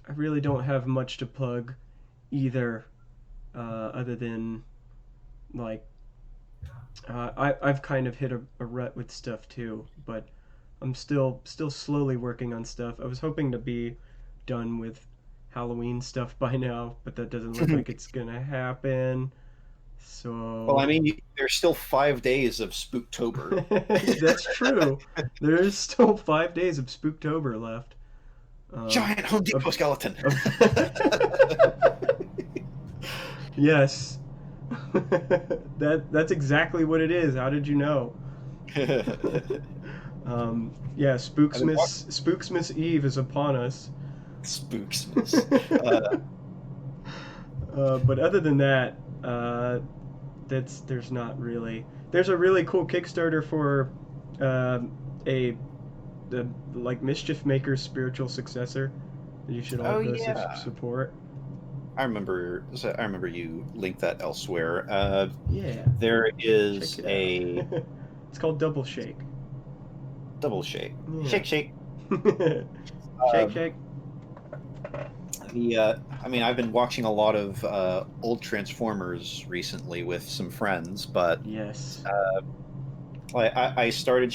I really don't have much to plug either, other than like I've kind of hit a rut with stuff too, but I'm still slowly working on stuff. I was hoping to be done with Halloween stuff by now, but that doesn't look like it's gonna happen. Well, I So mean, there's still 5 days of Spooktober. that's true. There's still 5 days of Spooktober left. Um, Giant Home of, Depot skeleton. of yes, that's exactly what it is. How did you know? Yeah, I've been watching Spooksmas Eve is upon us. Spooksmas. Uh, But other than that, that's there's not really. There's a really cool Kickstarter for a the like Mischief Maker's spiritual successor that you should all oh go yeah, support. I remember. So I remember you linked that elsewhere. Yeah, There check is it out. a It's called Double Shake. double shake, Yeah. shake, shake. Shake, Uh, shake. I mean, I've been watching a lot of old Transformers recently with some friends, but Yes. I started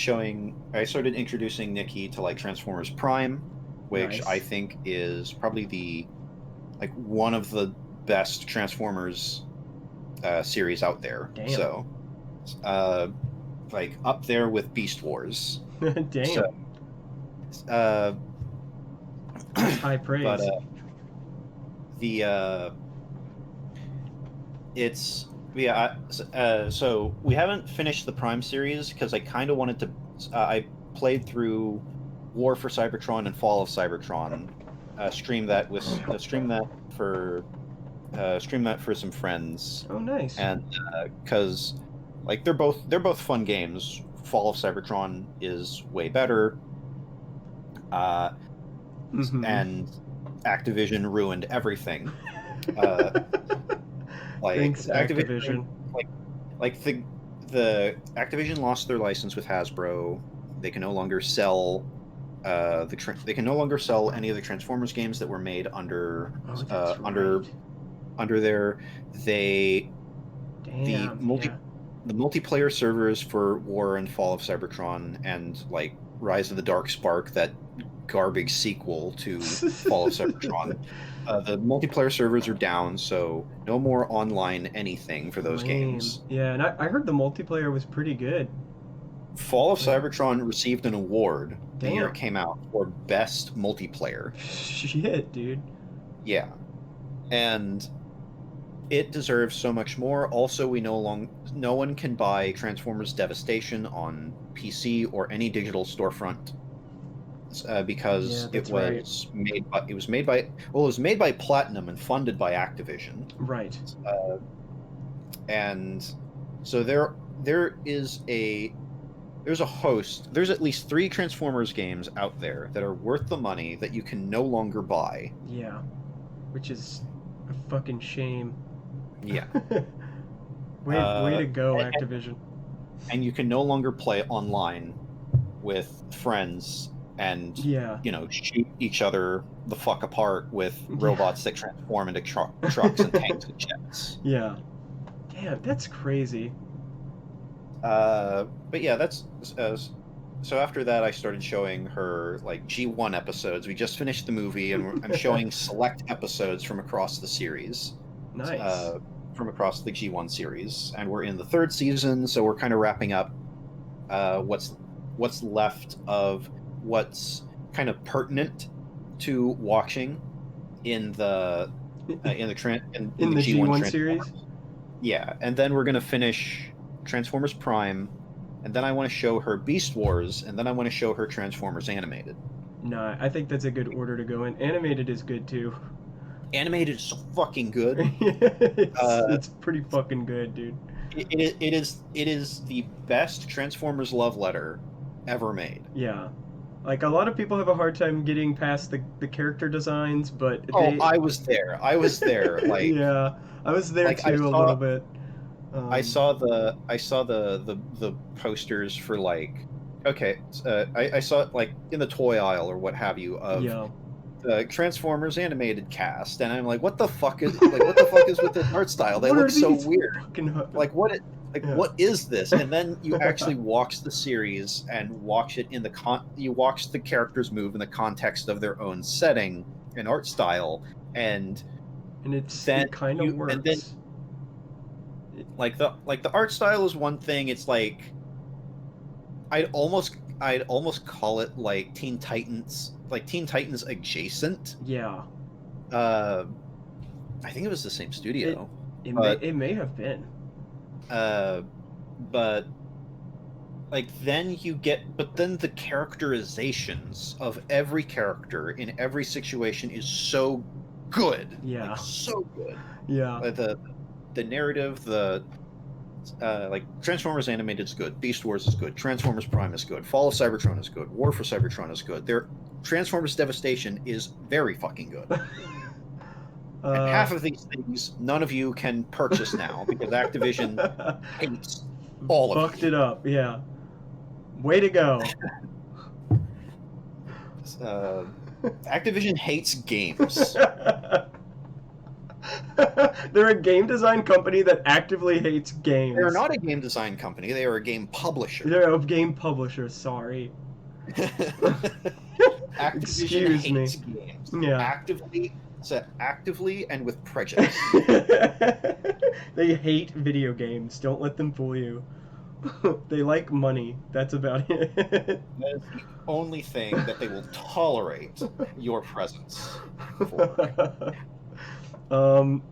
introducing Nikki to like Transformers Prime, which I Nice. think is probably the like one of the best Transformers series out there. Damn. So, uh, like up there with Beast Wars. So, Damn. uh, That's high but praise. the it's yeah. So we haven't finished the Prime series because I kind of wanted to. I played through War for Cybertron and Fall of Cybertron. Stream that for stream that for some friends, Oh, nice. and because like they're both fun games. Fall of Cybertron is way better, uh, Mm-hmm. and Activision ruined everything. Uh, like Thanks, Activision, Activision. like the Activision lost their license with Hasbro. They can no longer sell they can no longer sell any of the Transformers games that were made under Oh, uh, that's under right. under their they the Damn. multi Yeah. the multiplayer servers for War and Fall of Cybertron and like Rise of the Dark Spark, that garbage sequel to Fall of Cybertron. The multiplayer servers are down, so no more online anything for those Lame. games. Yeah, and I heard the multiplayer was pretty good. Fall of Like, Cybertron received an award the year it damn. came out for best multiplayer. Shit, dude. Yeah, and it deserves so much more. Also, no one can buy Transformers Devastation on PC or any digital storefront Yeah, because that's right. it was made by Platinum and funded by Activision. Right. Uh, and so there's at least 3 Transformers games out there that are worth the money that you can no longer buy. Yeah. Which is a fucking shame. Yeah. Way Uh, to go, and, Activision. and you can no longer play online with friends and Yeah. shoot each other the fuck apart with Yeah. robots that transform into trucks and tanks and jets. Yeah. Damn, that's crazy. But yeah, that's so after that I started showing her like G1 episodes. We just finished the movie and I'm showing select episodes from across the series, Nice. uh, from across the G1 series, and we're in the 3rd season, so we're kind of wrapping up what's left of what's kind of pertinent to watching in the in In the the G1 G1 series? Transformers. Yeah, and then we're gonna finish Transformers Prime, and then I want to show her Beast Wars, and then I want to show her Transformers Animated. Nah, I think that's a good order to go in. Animated is good too. Animated is so fucking good. Uh, It's pretty fucking good, dude. it is the best Transformers love letter ever made. Yeah. Like a lot of people have a hard time getting past the character designs, but Oh, they I was there. I was there. yeah, I was there Like I too a saw little bit. I Um, saw the posters for like okay, I saw it like in the toy aisle or what have you of yeah. the Transformers animated cast, and I'm like, what the fuck is with this art style? They What look are so these weird. fucking Like what? Like, Yeah. what is this? And then you actually watch the series and watch it in you watch the characters move in the context of their own setting and art style, and And it kind of then works. the art style is one thing. It's like I'd almost call it like Teen Titans adjacent. Yeah. Uh, I think it was the same It studio, but it may have been. uh, but like then the characterizations of every character in every situation is so good, like Yeah. so good. Yeah. The narrative, like Transformers Animated is good, Beast Wars is good, Transformers Prime is good, Fall of Cybertron is good, War for Cybertron is good. Their Transformers Devastation is very fucking good. And uh, half of these things none of you can purchase now because Activision hates all of fucked you. it up. Yeah. Way to go. Activision hates games. They're a game design company that actively hates They're games. not a game design company. They are a game publisher. They're a game publisher, sorry. Activision Excuse me. hates games. Yeah. Actively and with prejudice. They hate video games. Don't let them fool you. They like money. That's about it. That is the only thing that they will tolerate your presence for.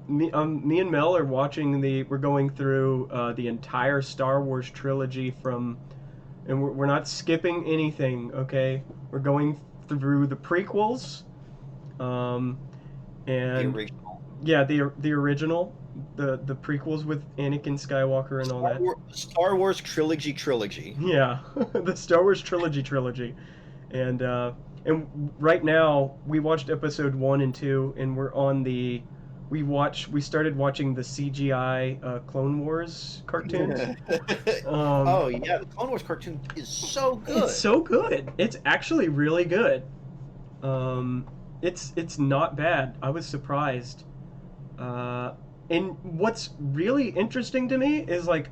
Me and Mel are watching we're going through the entire Star Wars trilogy and we're not skipping anything, okay? We're going through the prequels, um, The and original. yeah, the original, the prequels with Anakin Skywalker and all that. Star Wars trilogy. Yeah, the Star Wars trilogy, and right now we watched episode 1 and 2, and we started watching the CGI Clone Wars cartoons. Oh yeah, the Clone Wars cartoon is so good. It's so good. It's actually really good. Um, it's not bad. I was surprised. Uh, and what's really interesting to me is like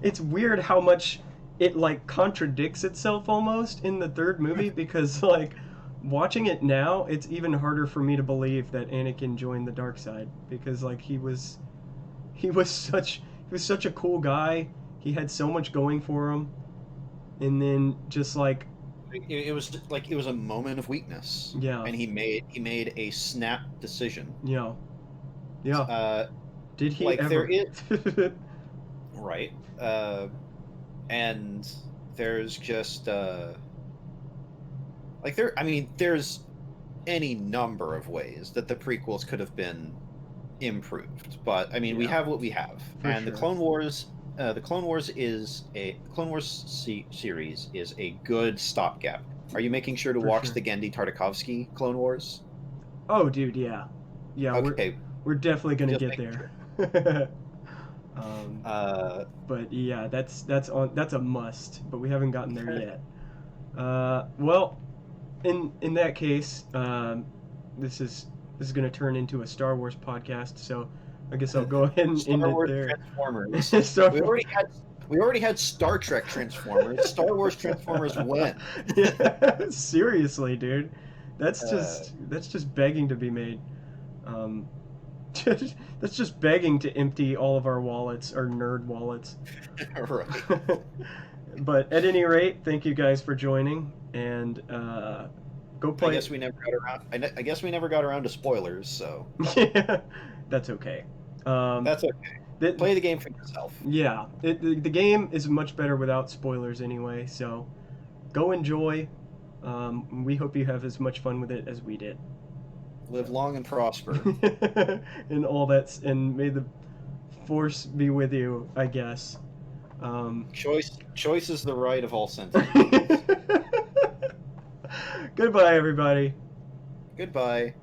it's weird how much it like contradicts itself almost in the third movie because like watching it now it's even harder for me to believe that Anakin joined the dark side because like he was such a cool guy. He had so much going for him, and then just like It was like it was a moment of weakness, yeah, and he made a snap decision. yeah, yeah. Did he Like there ever? is right, and there's just like there. I mean, there's any number of ways that the prequels could have been improved, but I mean, we Yeah, have what we have, for and sure. The Clone Wars series is a good stopgap. Are you making sure to For watch sure. the Genndy Tartakovsky Clone Wars? Oh, dude, yeah, yeah. Okay, We're definitely gonna just get making sure. there. um, Uh, but yeah, that's a must. But we haven't gotten there yet. Well, in that case, this is this is gonna turn into a Star Wars podcast. So I guess I'll go ahead and end Star it Wars there. Transformers. Star We already had Star Trek Transformers. Star Wars Transformers when? Yeah, seriously, dude. Uh, That's just begging to be made. Um, that's just begging to empty all of our wallets, our nerd wallets. right. But at any rate, thank you guys for joining, and go I play. guess we never got around. I guess we never got around to spoilers, so Yeah, that's okay. Um, that's okay. th- Play the game for yourself. yeah, the game is much better without spoilers anyway. So go enjoy. We hope you have as much fun with it as we did. Live So. long and prosper. And all that's and may the force be with you, I guess. Choice is the right of all sentient beings. Goodbye, everybody. Goodbye.